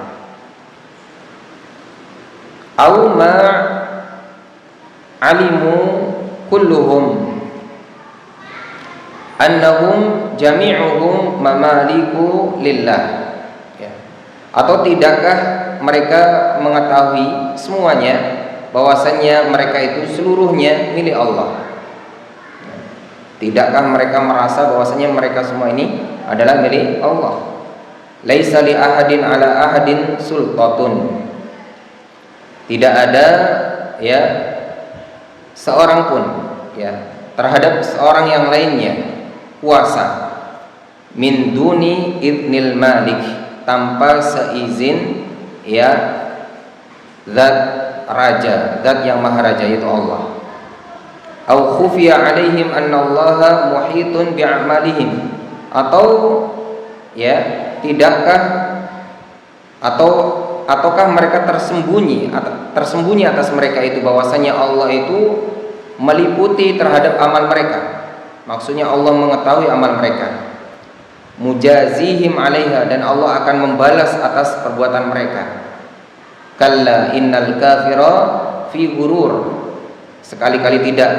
Au ma alimu kulluhum annahum jami'uhum mamaliku lillah, ya. Atau tidakkah mereka mengetahui semuanya bahwasanya mereka itu seluruhnya milik Allah? Tidakkah mereka merasa bahwasanya mereka semua ini adalah milik Allah? Laisa li ahadin ala ahadin sultatun. Tidak ada ya seorang pun ya terhadap seorang yang lainnya kuasa min duni idnil malik, tanpa seizin ya zat raja, zat yang maha raja yaitu Allah. Au khufiya alaihim annallaha muhitun bi'amalihim, atau ya tidakkah ataukah mereka tersembunyi atas mereka itu bahwasanya Allah itu meliputi terhadap amal mereka. Maksudnya Allah mengetahui amal mereka. Mujazihim 'alaiha, dan Allah akan membalas atas perbuatan mereka. Kalla innal kafira fi ghurur. Sekali-kali tidak,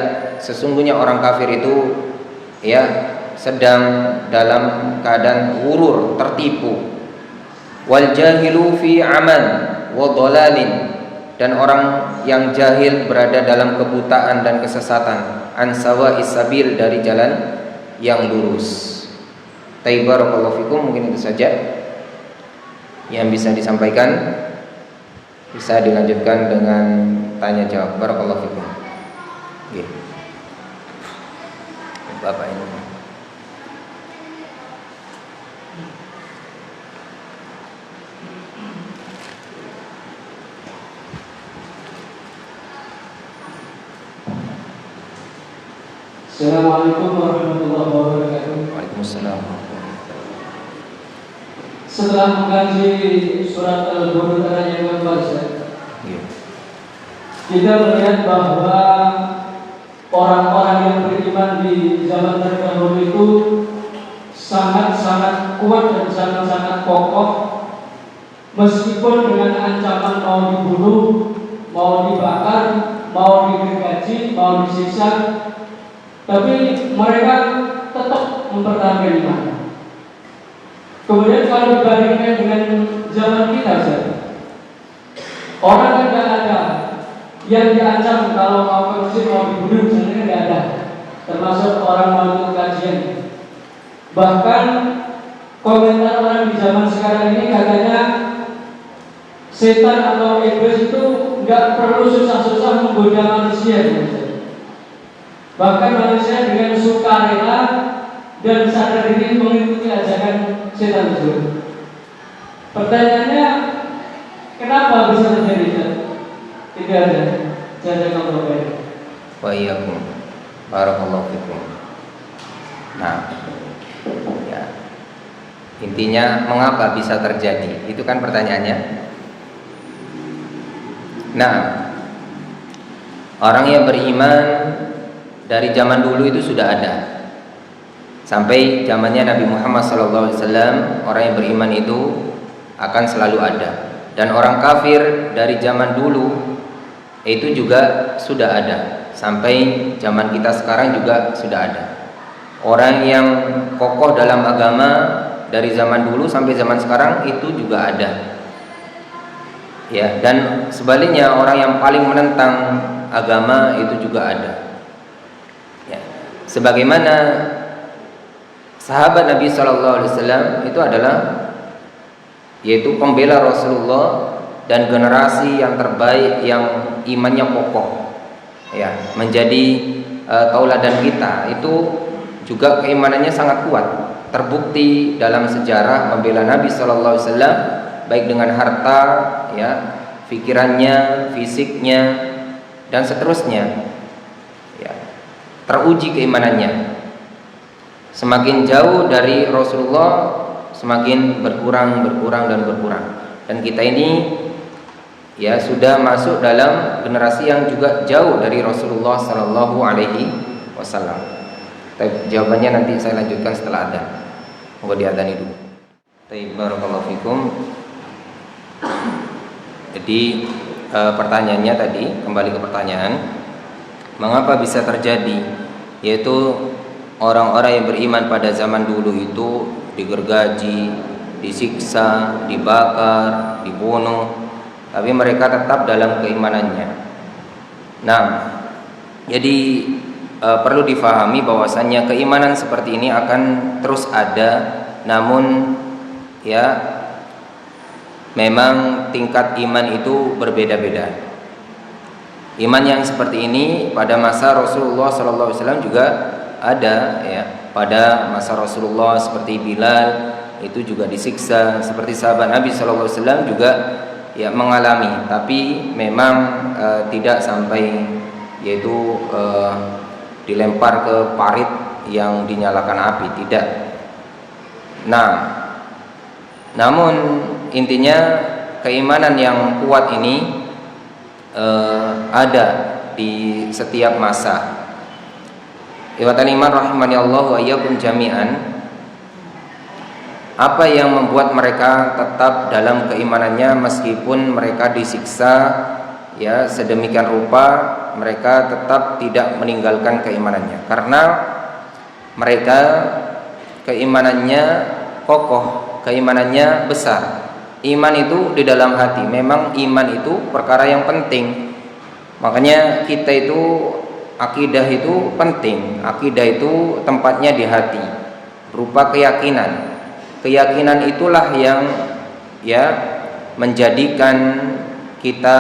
sesungguhnya orang kafir itu ya sedang dalam keadaan ghurur, tertipu. Wal jahilu fi aman wa dhalalin, dan orang yang jahil berada dalam kebutaan dan kesesatan. An sawa'is sabil, dari jalan yang lurus. Barakallahu fikum. Mungkin itu saja yang bisa disampaikan. Bisa dilanjutkan dengan tanya jawab. Barakallahu fikum. Nggih. Bapak ini. Assalamualaikum warahmatullahi wabarakatuh. Waalaikumsalam. Setelah mengkaji surat Al-Buruj yang membaca, kita melihat bahwa orang-orang yang beriman di zaman terdahulu itu sangat-sangat kuat dan sangat-sangat kokoh, meskipun dengan ancaman mau dibunuh, mau dibakar, mau digergaji, mau disiksa, tapi mereka tetap mempertahankan iman. Kemudian kalau dibandingkan dengan zaman kita saja, orang yang tidak ada yang diancam kalau mau korupsi, mau dibunuh, sebenarnya tidak ada. Termasuk orang mau ikut kajian. Bahkan komentar orang di zaman sekarang ini katanya setan atau iblis itu nggak perlu susah-susah menggoda manusia. Bahkan manusia dengan sukarela dan sadar diri mengikuti ajakan setan Ustaz. Pertanyaannya, kenapa bisa terjadi Ustaz? Tidak ada. Jazakallahu khairan. Wa iyyakum. Barakallahu fikum. Nah, ya. Intinya mengapa bisa terjadi? Itu kan pertanyaannya. Nah, orang yang beriman dari zaman dulu itu sudah ada. Sampai zamannya Nabi Muhammad SAW, orang yang beriman itu akan selalu ada. Dan orang kafir dari zaman dulu itu juga sudah ada. Sampai zaman kita sekarang juga sudah ada. Orang yang kokoh dalam agama dari zaman dulu sampai zaman sekarang itu juga ada. Ya, dan sebaliknya orang yang paling menentang agama itu juga ada. Ya. Sebagaimana sahabat Nabi SAW itu adalah yaitu pembela Rasulullah dan generasi yang terbaik yang imannya kokoh. Ya, menjadi tauladan kita itu juga keimanannya sangat kuat. Terbukti dalam sejarah membela Nabi SAW baik dengan harta, ya, pikirannya, fisiknya, dan seterusnya. Ya, teruji keimanannya. Semakin jauh dari Rasulullah, semakin berkurang dan berkurang. Dan kita ini ya sudah masuk dalam generasi yang juga jauh dari Rasulullah Sallallahu Alaihi Wasallam. Jawabannya nanti saya lanjutkan setelah adzan. Moga diadzani dulu. Barakallahu fikum. Jadi pertanyaannya tadi, kembali ke pertanyaan, mengapa bisa terjadi? Yaitu orang-orang yang beriman pada zaman dulu itu digergaji, disiksa, dibakar, dibunuh, tapi mereka tetap dalam keimanannya. Nah, jadi perlu difahami bahwasannya keimanan seperti ini akan terus ada, namun ya memang tingkat iman itu berbeda-beda. Iman yang seperti ini pada masa Rasulullah SAW juga ada, ya. Pada masa Rasulullah seperti Bilal itu juga disiksa, seperti sahabat Nabi SAW juga ya mengalami, tapi memang tidak sampai yaitu dilempar ke parit yang dinyalakan api, tidak. Nah, namun intinya keimanan yang kuat ini ada di setiap masa. Ikhwatal iman rahimani Allah wa iyyakum jami'an. Apa yang membuat mereka tetap dalam keimanannya meskipun mereka disiksa ya sedemikian rupa, mereka tetap tidak meninggalkan keimanannya karena mereka keimanannya kokoh, keimanannya besar. Iman itu di dalam hati. Memang iman itu perkara yang penting. Makanya kita itu akidah itu penting. Akidah itu tempatnya di hati, berupa keyakinan. Keyakinan itulah yang ya menjadikan kita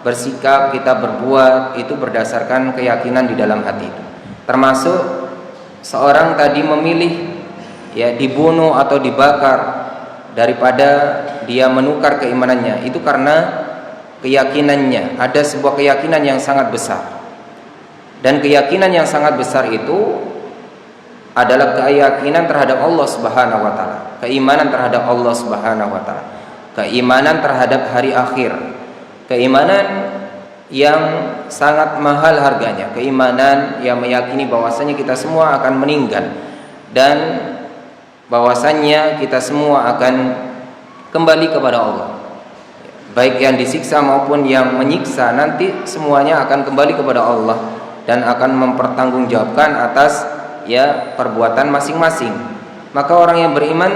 bersikap, kita berbuat itu berdasarkan keyakinan di dalam hati itu. Termasuk seorang tadi memilih ya dibunuh atau dibakar daripada dia menukar keimanannya, itu karena keyakinannya, ada sebuah keyakinan yang sangat besar. Dan keyakinan yang sangat besar itu adalah keyakinan terhadap Allah Subhanahu wa taala, keimanan terhadap Allah Subhanahu wa taala, keimanan terhadap hari akhir, keimanan yang sangat mahal harganya, keimanan yang meyakini bahwasanya kita semua akan meninggal dan bahwasanya kita semua akan kembali kepada Allah. Baik yang disiksa maupun yang menyiksa nanti semuanya akan kembali kepada Allah dan akan mempertanggungjawabkan atas ya perbuatan masing-masing. Maka orang yang beriman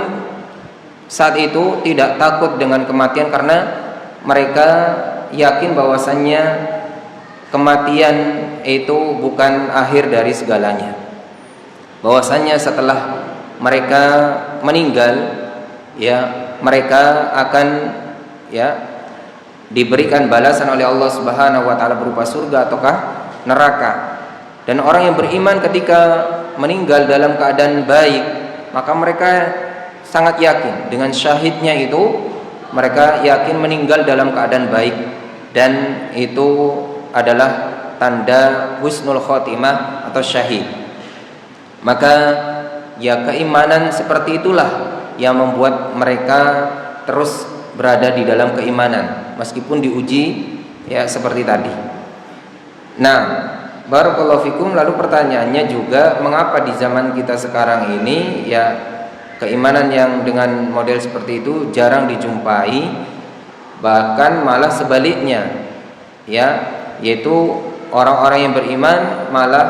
saat itu tidak takut dengan kematian karena mereka yakin bahwasannya kematian itu bukan akhir dari segalanya. Bahwasannya setelah mereka meninggal ya mereka akan ya diberikan balasan oleh Allah Subhanahu wa taala berupa surga ataukah neraka. Dan orang yang beriman ketika meninggal dalam keadaan baik, maka mereka sangat yakin dengan syahidnya itu, mereka yakin meninggal dalam keadaan baik, dan itu adalah tanda husnul khotimah atau syahid. Maka ya keimanan seperti itulah yang membuat mereka terus berada di dalam keimanan meskipun diuji ya seperti tadi. Nah, barakallahu fikum, lalu pertanyaannya juga, mengapa di zaman kita sekarang ini ya keimanan yang dengan model seperti itu jarang dijumpai, bahkan malah sebaliknya ya, yaitu orang-orang yang beriman malah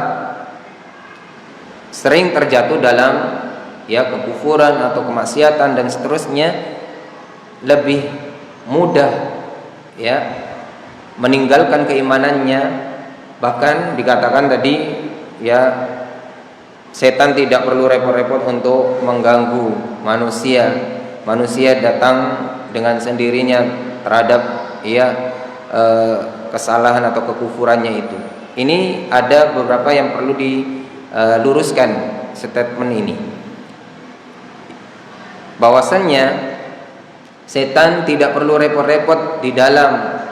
sering terjatuh dalam ya kekufuran atau kemaksiatan dan seterusnya, lebih mudah ya meninggalkan keimanannya. Bahkan dikatakan tadi ya, setan tidak perlu repot-repot untuk mengganggu manusia. Manusia datang dengan sendirinya terhadap ya kesalahan atau kekufurannya itu. Ini ada beberapa yang perlu diluruskan statement ini. Bahwasannya setan tidak perlu repot-repot di dalam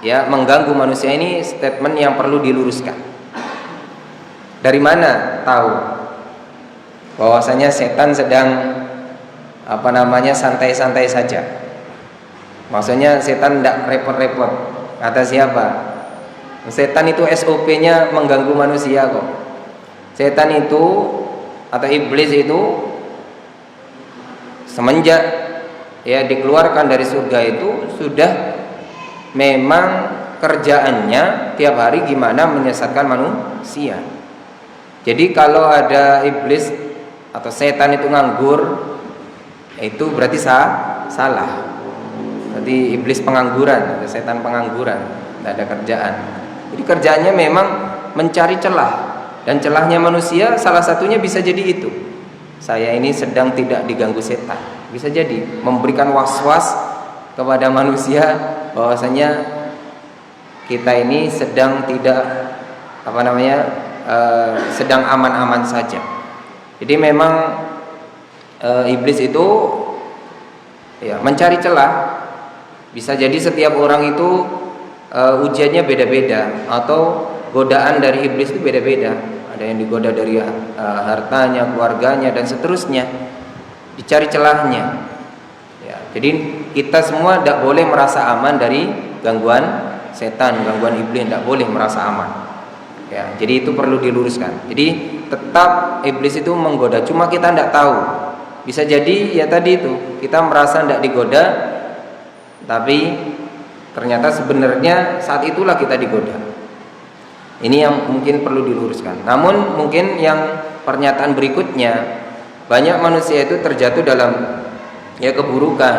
ya mengganggu manusia, ini statement yang perlu diluruskan. Dari mana tahu bahwasanya setan sedang santai-santai saja? Maksudnya setan tidak repot-repot. Kata siapa? Setan itu SOP-nya mengganggu manusia kok. Setan itu atau iblis itu semenjak ya dikeluarkan dari surga itu sudah memang kerjaannya tiap hari gimana menyesatkan manusia. Jadi kalau ada iblis atau setan itu nganggur, itu berarti salah. Berarti iblis pengangguran atau setan pengangguran, tidak ada kerjaan. Jadi kerjaannya memang mencari celah, dan celahnya manusia salah satunya bisa jadi itu. Saya ini sedang tidak diganggu setan. Bisa jadi memberikan was-was kepada manusia bahwasanya kita ini sedang tidak sedang aman-aman saja. Jadi memang iblis itu ya mencari celah. Bisa jadi setiap orang itu ujiannya beda-beda, atau godaan dari iblis itu beda-beda. Ada yang digoda dari hartanya, keluarganya, dan seterusnya. Dicari celahnya. Ya, jadi kita semua tidak boleh merasa aman dari gangguan setan, gangguan iblis, tidak boleh merasa aman. Ya, jadi itu perlu diluruskan. Jadi tetap iblis itu menggoda, cuma kita tidak tahu. Bisa jadi ya tadi itu kita merasa tidak digoda, tapi ternyata sebenarnya saat itulah kita digoda. Ini yang mungkin perlu diluruskan. Namun mungkin yang pernyataan berikutnya, banyak manusia itu terjatuh dalam ya keburukan.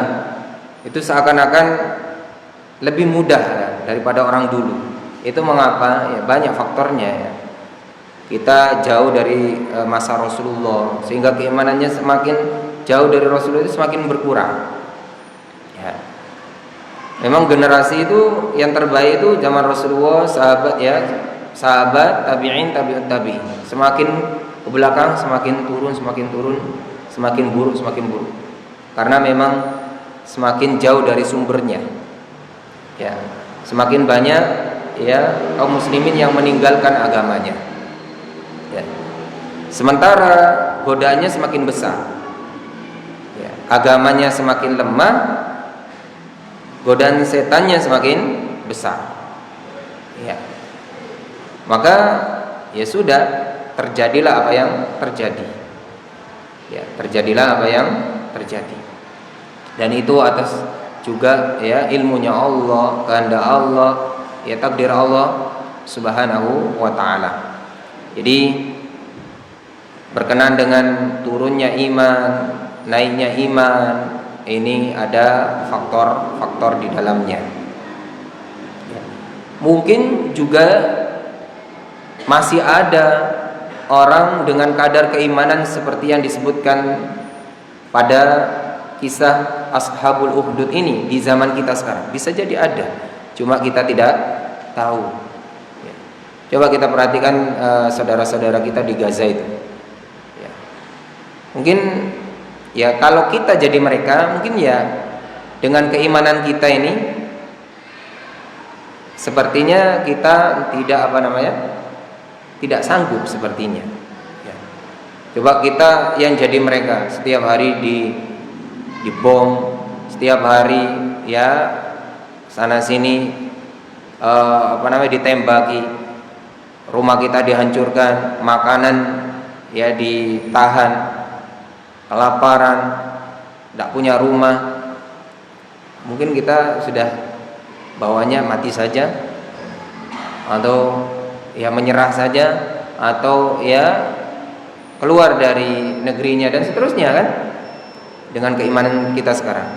Itu seakan-akan lebih mudah ya, daripada orang dulu. Itu mengapa? Ya banyak faktornya ya. Kita jauh dari masa Rasulullah, sehingga keimanannya semakin jauh dari Rasulullah itu semakin berkurang. Ya. Memang generasi itu yang terbaik itu zaman Rasulullah, sahabat ya, sahabat, tabi'in, tabi'ut tabi'in. Semakin ke belakang semakin turun, semakin buruk. Karena memang semakin jauh dari sumbernya. Ya, semakin banyak ya kaum muslimin yang meninggalkan agamanya. Ya. Sementara godaannya semakin besar. Ya, agamanya semakin lemah, godaan setannya semakin besar. Ya. Maka ya sudah, terjadilah apa yang terjadi. Ya, terjadilah apa yang terjadi. Dan itu atas juga ya ilmunya Allah, kehendak Allah, ya takdir Allah Subhanahu wa taala. Jadi berkenan dengan turunnya iman, naiknya iman, ini ada faktor-faktor di dalamnya. Ya. Mungkin juga masih ada orang dengan kadar keimanan seperti yang disebutkan pada kisah Ashabul Ukhdud ini di zaman kita sekarang. Bisa jadi ada, cuma kita tidak tahu. Ya. Coba kita perhatikan saudara-saudara kita di Gaza itu. Ya. Mungkin Ya kalau kita jadi mereka, mungkin ya dengan keimanan kita ini sepertinya kita tidak sanggup sepertinya. Ya. Coba kita yang jadi mereka, setiap hari dibom, setiap hari ya sana sini ditembaki, rumah kita dihancurkan, makanan ya ditahan, kelaparan, tidak punya rumah. Mungkin kita sudah bawanya mati saja, atau ya menyerah saja, atau ya keluar dari negerinya dan seterusnya kan, dengan keimanan kita sekarang.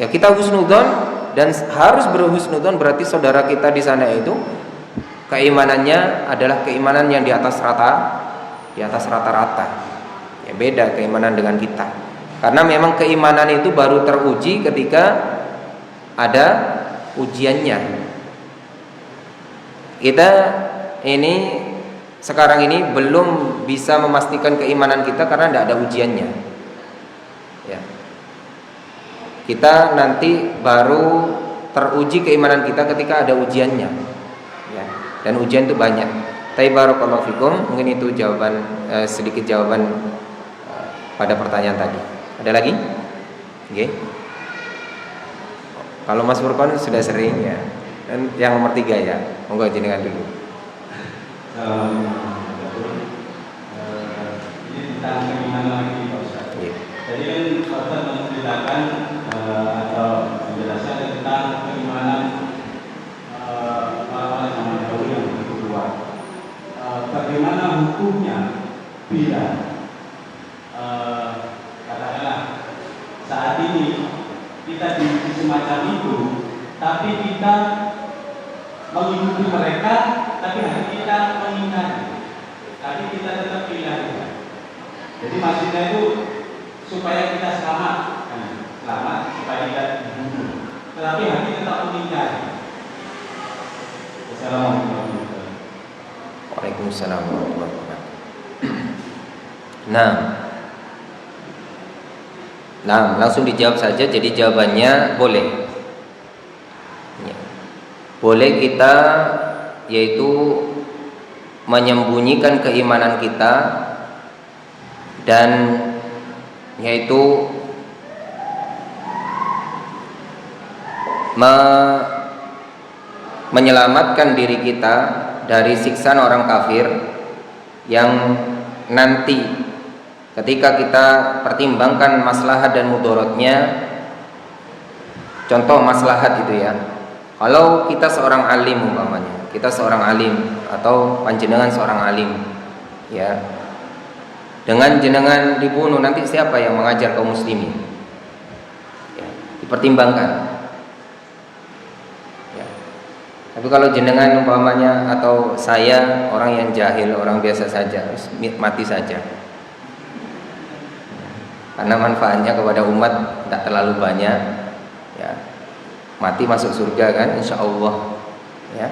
Ya kita husnudzon dan harus berhusnudzon, berarti saudara kita di sana itu keimanannya adalah keimanan yang di atas rata-rata. Ya beda keimanan dengan kita. Karena memang keimanan itu baru teruji ketika ada ujiannya. Kita ini sekarang ini belum bisa memastikan keimanan kita karena tidak ada ujiannya. Ya. Kita nanti baru teruji keimanan kita ketika ada ujiannya. Ya. Dan ujian itu banyak. Tapi barakallahu fikum, mungkin itu sedikit jawaban pada pertanyaan tadi. Ada lagi? Oke. Kalau Mas Furqan sudah sering ya. Dan yang nomor 3 ya. Monggo jenengan dulu. Ini tentang keimanan lagi Pak Ustaz. Jadi kan Pak Ustaz menceritakan atau menjelaskan tentang keimanan orang-orang zaman dahulu yang begitu kuat. Bagaimana hukumnya bila katakanlah saat ini kita di semacam itu, tapi kita mengikuti mereka, tapi hati kita mengingkari, tapi kita tetap pilih. Jadi maksudnya itu supaya kita selamat supaya tidak dibunuh, tetapi hati tetap mengingkari. Assalamualaikum warahmatullahi wabarakatuh. Waalaikumsalam warahmatullahi wabarakatuh. Nah, langsung dijawab saja. Jadi jawabannya boleh. Ya. Boleh kita yaitu menyembunyikan keimanan kita dan yaitu menyelamatkan diri kita dari siksaan orang kafir yang nanti ketika kita pertimbangkan maslahat dan mudaratnya. Contoh maslahat itu ya, kalau kita seorang alim umpamanya, kita seorang alim atau panjenengan seorang alim ya, dengan jenengan dibunuh, nanti siapa yang mengajar kaum muslimin ya, dipertimbangkan ya. Tapi kalau jenengan umpamanya atau saya orang yang jahil, orang biasa saja, mati saja, karena manfaatnya kepada umat tidak terlalu banyak ya, mati masuk surga kan insya Allah ya.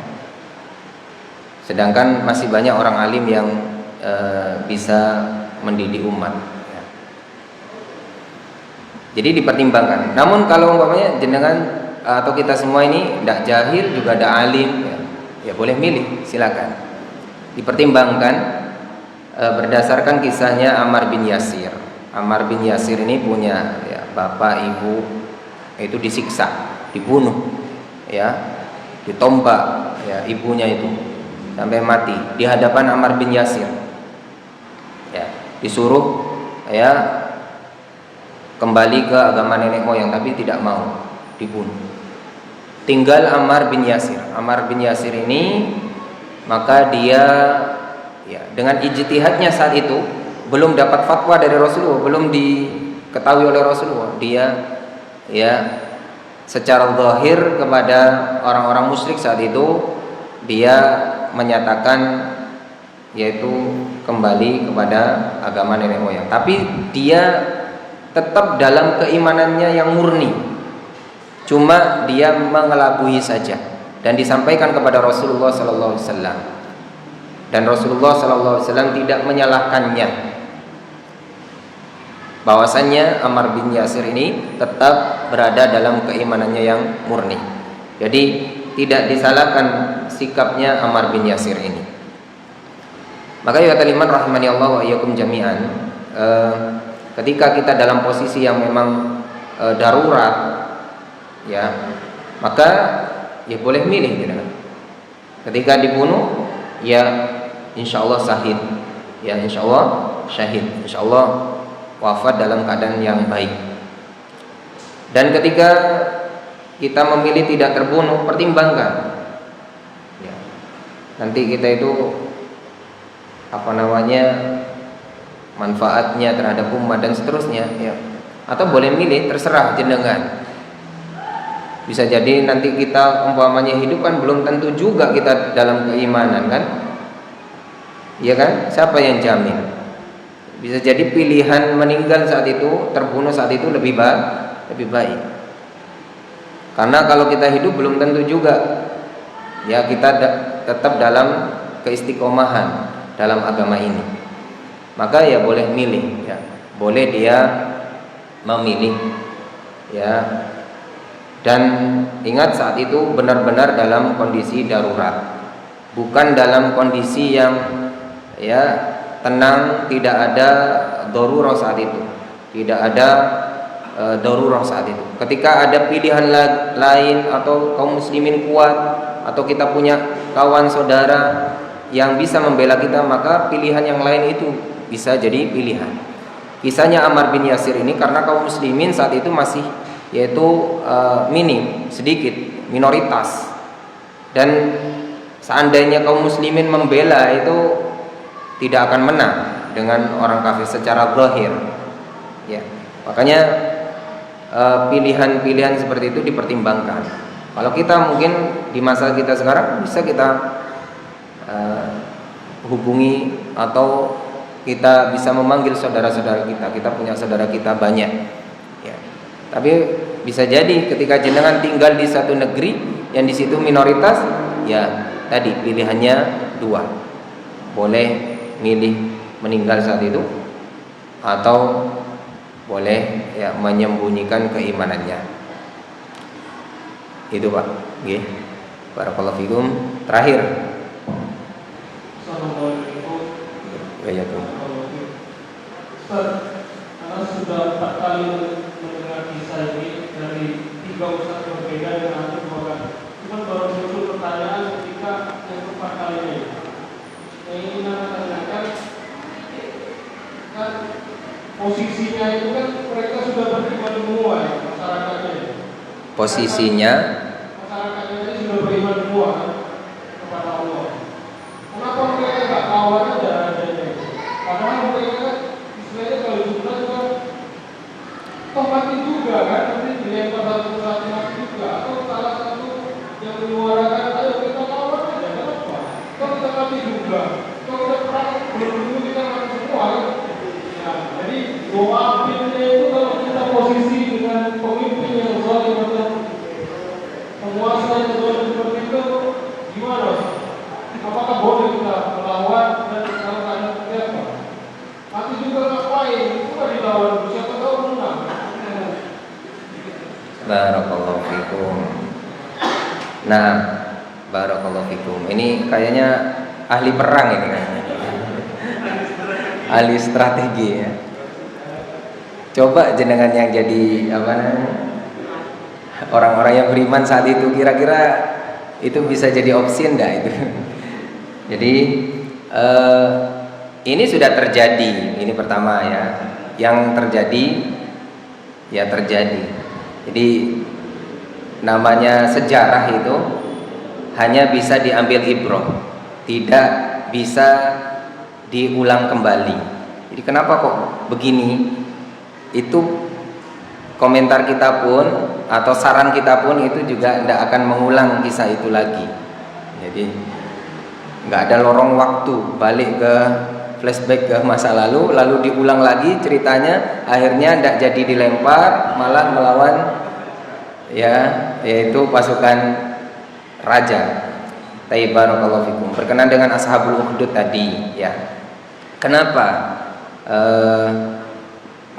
Sedangkan masih banyak orang alim yang bisa mendidik umat ya. Jadi dipertimbangkan. Namun kalau umpamanya jenengan atau kita semua ini tidak jahil juga tidak alim ya boleh milih, silakan. Dipertimbangkan berdasarkan kisahnya Ammar bin Yasir. Ammar bin Yasir ini punya ya, bapak ibu itu disiksa, dibunuh ya, ditombak ya ibunya itu sampai mati di hadapan Ammar bin Yasir ya, disuruh ya kembali ke agama nenek moyang tapi tidak mau, dibunuh. Tinggal Ammar bin Yasir. Ammar bin Yasir ini maka dia ya dengan ijtihadnya saat itu belum dapat fatwa dari Rasulullah, belum diketahui oleh Rasulullah. Dia ya secara zahir kepada orang-orang musyrik saat itu dia menyatakan yaitu kembali kepada agama nenek moyang. Tapi dia tetap dalam keimanannya yang murni. Cuma dia mengelabui saja dan disampaikan kepada Rasulullah sallallahu alaihi wasallam. Dan Rasulullah sallallahu alaihi wasallam tidak menyalahkannya. bahwasannya Ammar bin Yasir ini tetap berada dalam keimanannya yang murni. Jadi tidak disalahkan sikapnya Ammar bin Yasir ini. Maka ya kaliman rahimani Allah wa iyyakum jami'an, ketika kita dalam posisi yang memang darurat, ya, maka ya boleh milih gitu kan. Ketika dibunuh, ya insya Allah syahid, ya insya Allah syahid, insya Allah wafat dalam keadaan yang baik. Dan ketika kita memilih tidak terbunuh, pertimbangkan, ya, nanti kita itu manfaatnya terhadap umat dan seterusnya, ya. Atau boleh milih, terserah jenengan. Bisa jadi nanti kita umpamanya hidup kan belum tentu juga kita dalam keimanan kan, ya kan? Siapa yang jamin? Bisa jadi pilihan meninggal saat itu, terbunuh saat itu lebih baik. Karena kalau kita hidup belum tentu juga, ya kita tetap dalam keistiqomahan dalam agama ini. Maka ya boleh milih, ya boleh dia memilih, ya. Dan ingat saat itu benar-benar dalam kondisi darurat, bukan dalam kondisi yang ya tenang, tidak ada darurah saat itu, tidak ada darurah saat itu. Ketika ada pilihan lain atau kaum muslimin kuat atau kita punya kawan saudara yang bisa membela kita, maka pilihan yang lain itu bisa jadi pilihan. Kisahnya Ammar bin Yasir ini karena kaum muslimin saat itu masih yaitu minim, sedikit, minoritas. Dan seandainya kaum muslimin membela itu tidak akan menang dengan orang kafir secara zahir, ya. Makanya pilihan-pilihan seperti itu dipertimbangkan. Kalau kita mungkin di masa kita sekarang bisa kita hubungi atau kita bisa memanggil saudara-saudara kita. Kita punya saudara kita banyak, ya. Tapi bisa jadi ketika jenengan tinggal di satu negeri yang di situ minoritas, ya tadi pilihannya dua, boleh milih meninggal saat itu atau boleh ya menyembunyikan keimanannya. Itu Pak. Nggih. Barakallahu fikum. Terakhir. Assalamualaikum. Waalaikumsalam. Ustaz, karena sudah 4 kali mendengar kisah ini dari 3 ustaz berbeda dengan antum 2 kali. Cuma baru muncul pertanyaan ketika yang keempat kalinya. Yang ingin saya tanyakan, kan posisinya itu kan mereka sudah beriman semua ya, masyarakatnya. Posisinya Masyarakatnya ini sudah beriman semua kan, kepada Allah. Kenapa mereka nggak kawal aja adanya? Padahal mereka istilahnya kalau jumlah juga toh mati juga kan, nanti dilempar satu mati juga. Atau salah satu yang menyuarakan ayo kita kawal aja, kenapa? Toh kita mati juga. Toh kita perang belum dulu kita mati semua kan? Ya, jadi doa pilihnya itu kalau kita posisi dengan pemimpin yang zalim atau penguasa yang zalim seperti itu gimana? Apakah boleh kita melawan dan kalau keadaan seperti apa? Mati juga ngapain? Itu kan dilawan, siapa tahu menang. barakallahu fikum. Nah, barakallahu fikum. Ini kayaknya ahli perang ini kayaknya. Ahli strategi ya. Coba jenengan yang jadi apa namanya? Orang-orang yang beriman saat itu kira-kira itu bisa jadi opsi enggak itu? Jadi ini sudah terjadi. Ini pertama ya. Yang terjadi ya terjadi. Jadi namanya sejarah itu hanya bisa diambil ibrah, tidak bisa diulang kembali. Jadi kenapa kok begini? Itu komentar kita pun atau saran kita pun itu juga tidak akan mengulang kisah itu lagi. Jadi nggak ada lorong waktu balik ke flashback ke masa lalu diulang lagi ceritanya, akhirnya tidak jadi dilempar, malah melawan ya yaitu pasukan raja. Barakallahu fikum. Berkenaan dengan ashabul ukhdud tadi ya. Kenapa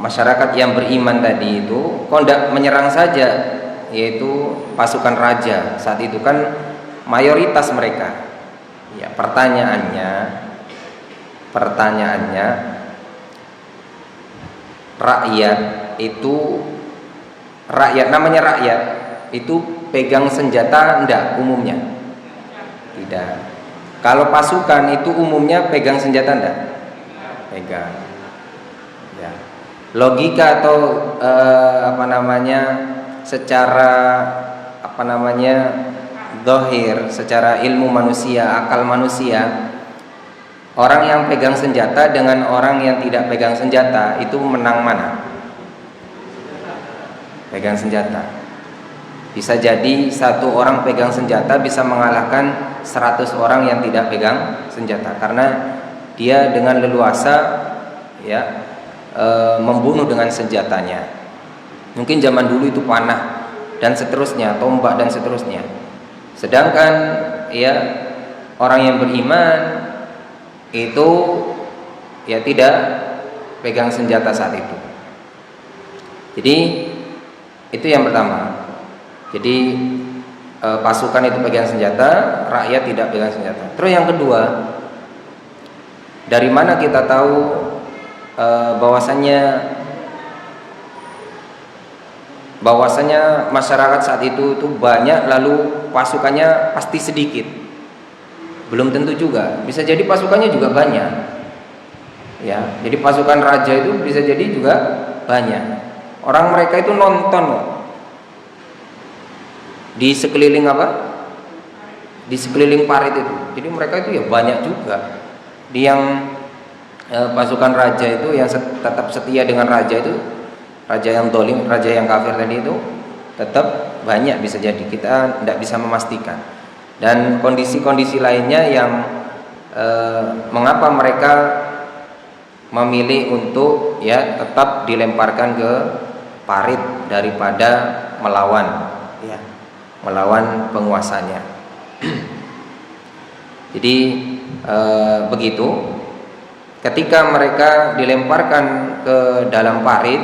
masyarakat yang beriman tadi itu kok tidak menyerang saja, yaitu pasukan raja saat itu kan mayoritas mereka. Ya, pertanyaannya namanya rakyat itu pegang senjata enggak umumnya? Tidak. Kalau pasukan itu umumnya pegang senjata enggak? Pegang. Ya. Logika atau secara zahir, secara ilmu manusia, akal manusia, orang yang pegang senjata dengan orang yang tidak pegang senjata itu menang mana? Pegang senjata. Bisa jadi satu orang pegang senjata bisa mengalahkan 100 orang yang tidak pegang senjata, karena dia dengan leluasa membunuh dengan senjatanya. Mungkin zaman dulu itu panah dan seterusnya, tombak dan seterusnya. Sedangkan orang yang beriman itu tidak pegang senjata saat itu. Jadi itu yang pertama. Jadi pasukan itu pegang senjata, rakyat tidak pegang senjata. Terus yang kedua, dari mana kita tahu bahwasanya masyarakat saat itu banyak lalu pasukannya pasti sedikit? Belum tentu juga. Bisa jadi pasukannya juga banyak. Ya, jadi pasukan raja itu bisa jadi juga banyak. Orang mereka itu nonton di sekeliling di sekeliling parit itu. Jadi mereka itu banyak juga. Di yang pasukan raja itu yang tetap setia dengan raja itu, raja yang dolim, raja yang kafir tadi itu tetap banyak, bisa jadi, kita tidak bisa memastikan. Dan kondisi-kondisi lainnya yang mengapa mereka memilih untuk tetap dilemparkan ke parit daripada melawan penguasanya. Jadi begitu. Ketika mereka dilemparkan ke dalam parit,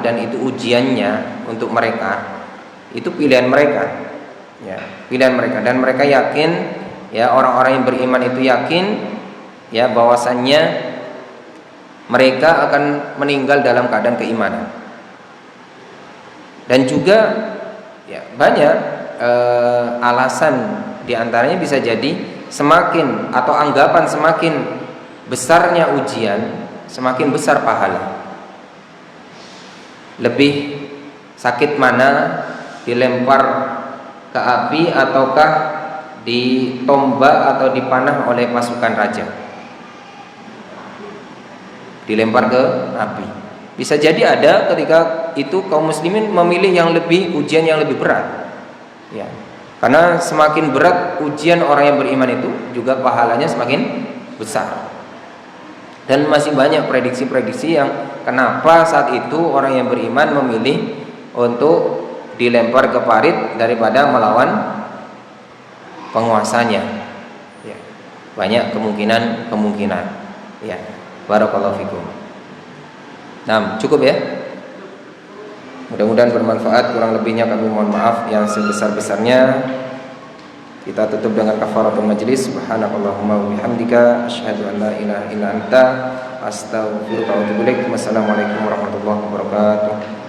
dan itu ujiannya untuk mereka, itu pilihan mereka, dan mereka yakin, orang-orang yang beriman itu yakin, bahwasannya mereka akan meninggal dalam keadaan keimanan. Dan juga banyak alasan, diantaranya bisa jadi semakin atau anggapan semakin besarnya ujian, semakin besar pahala. Lebih sakit mana dilempar ke api ataukah ditombak atau dipanah oleh pasukan raja? Dilempar ke api. Bisa jadi ada ketika itu kaum muslimin memilih ujian yang lebih berat. Karena semakin berat ujian orang yang beriman itu, juga pahalanya semakin besar. Dan masih banyak prediksi-prediksi yang kenapa saat itu orang yang beriman memilih untuk dilempar ke parit daripada melawan penguasanya. Banyak kemungkinan. Barakallahu fikum. Nah, cukup ya. Mudah-mudahan bermanfaat. Kurang lebihnya kami mohon maaf. Yang sebesar-besarnya. Kita tutup dengan kafaratul majlis. Subhanakallahumma wa bihamdika asyhadu an la ilaha illa anta astaghfiruka wa atubu ilaik. Wassalamualaikum warahmatullahi wabarakatuh.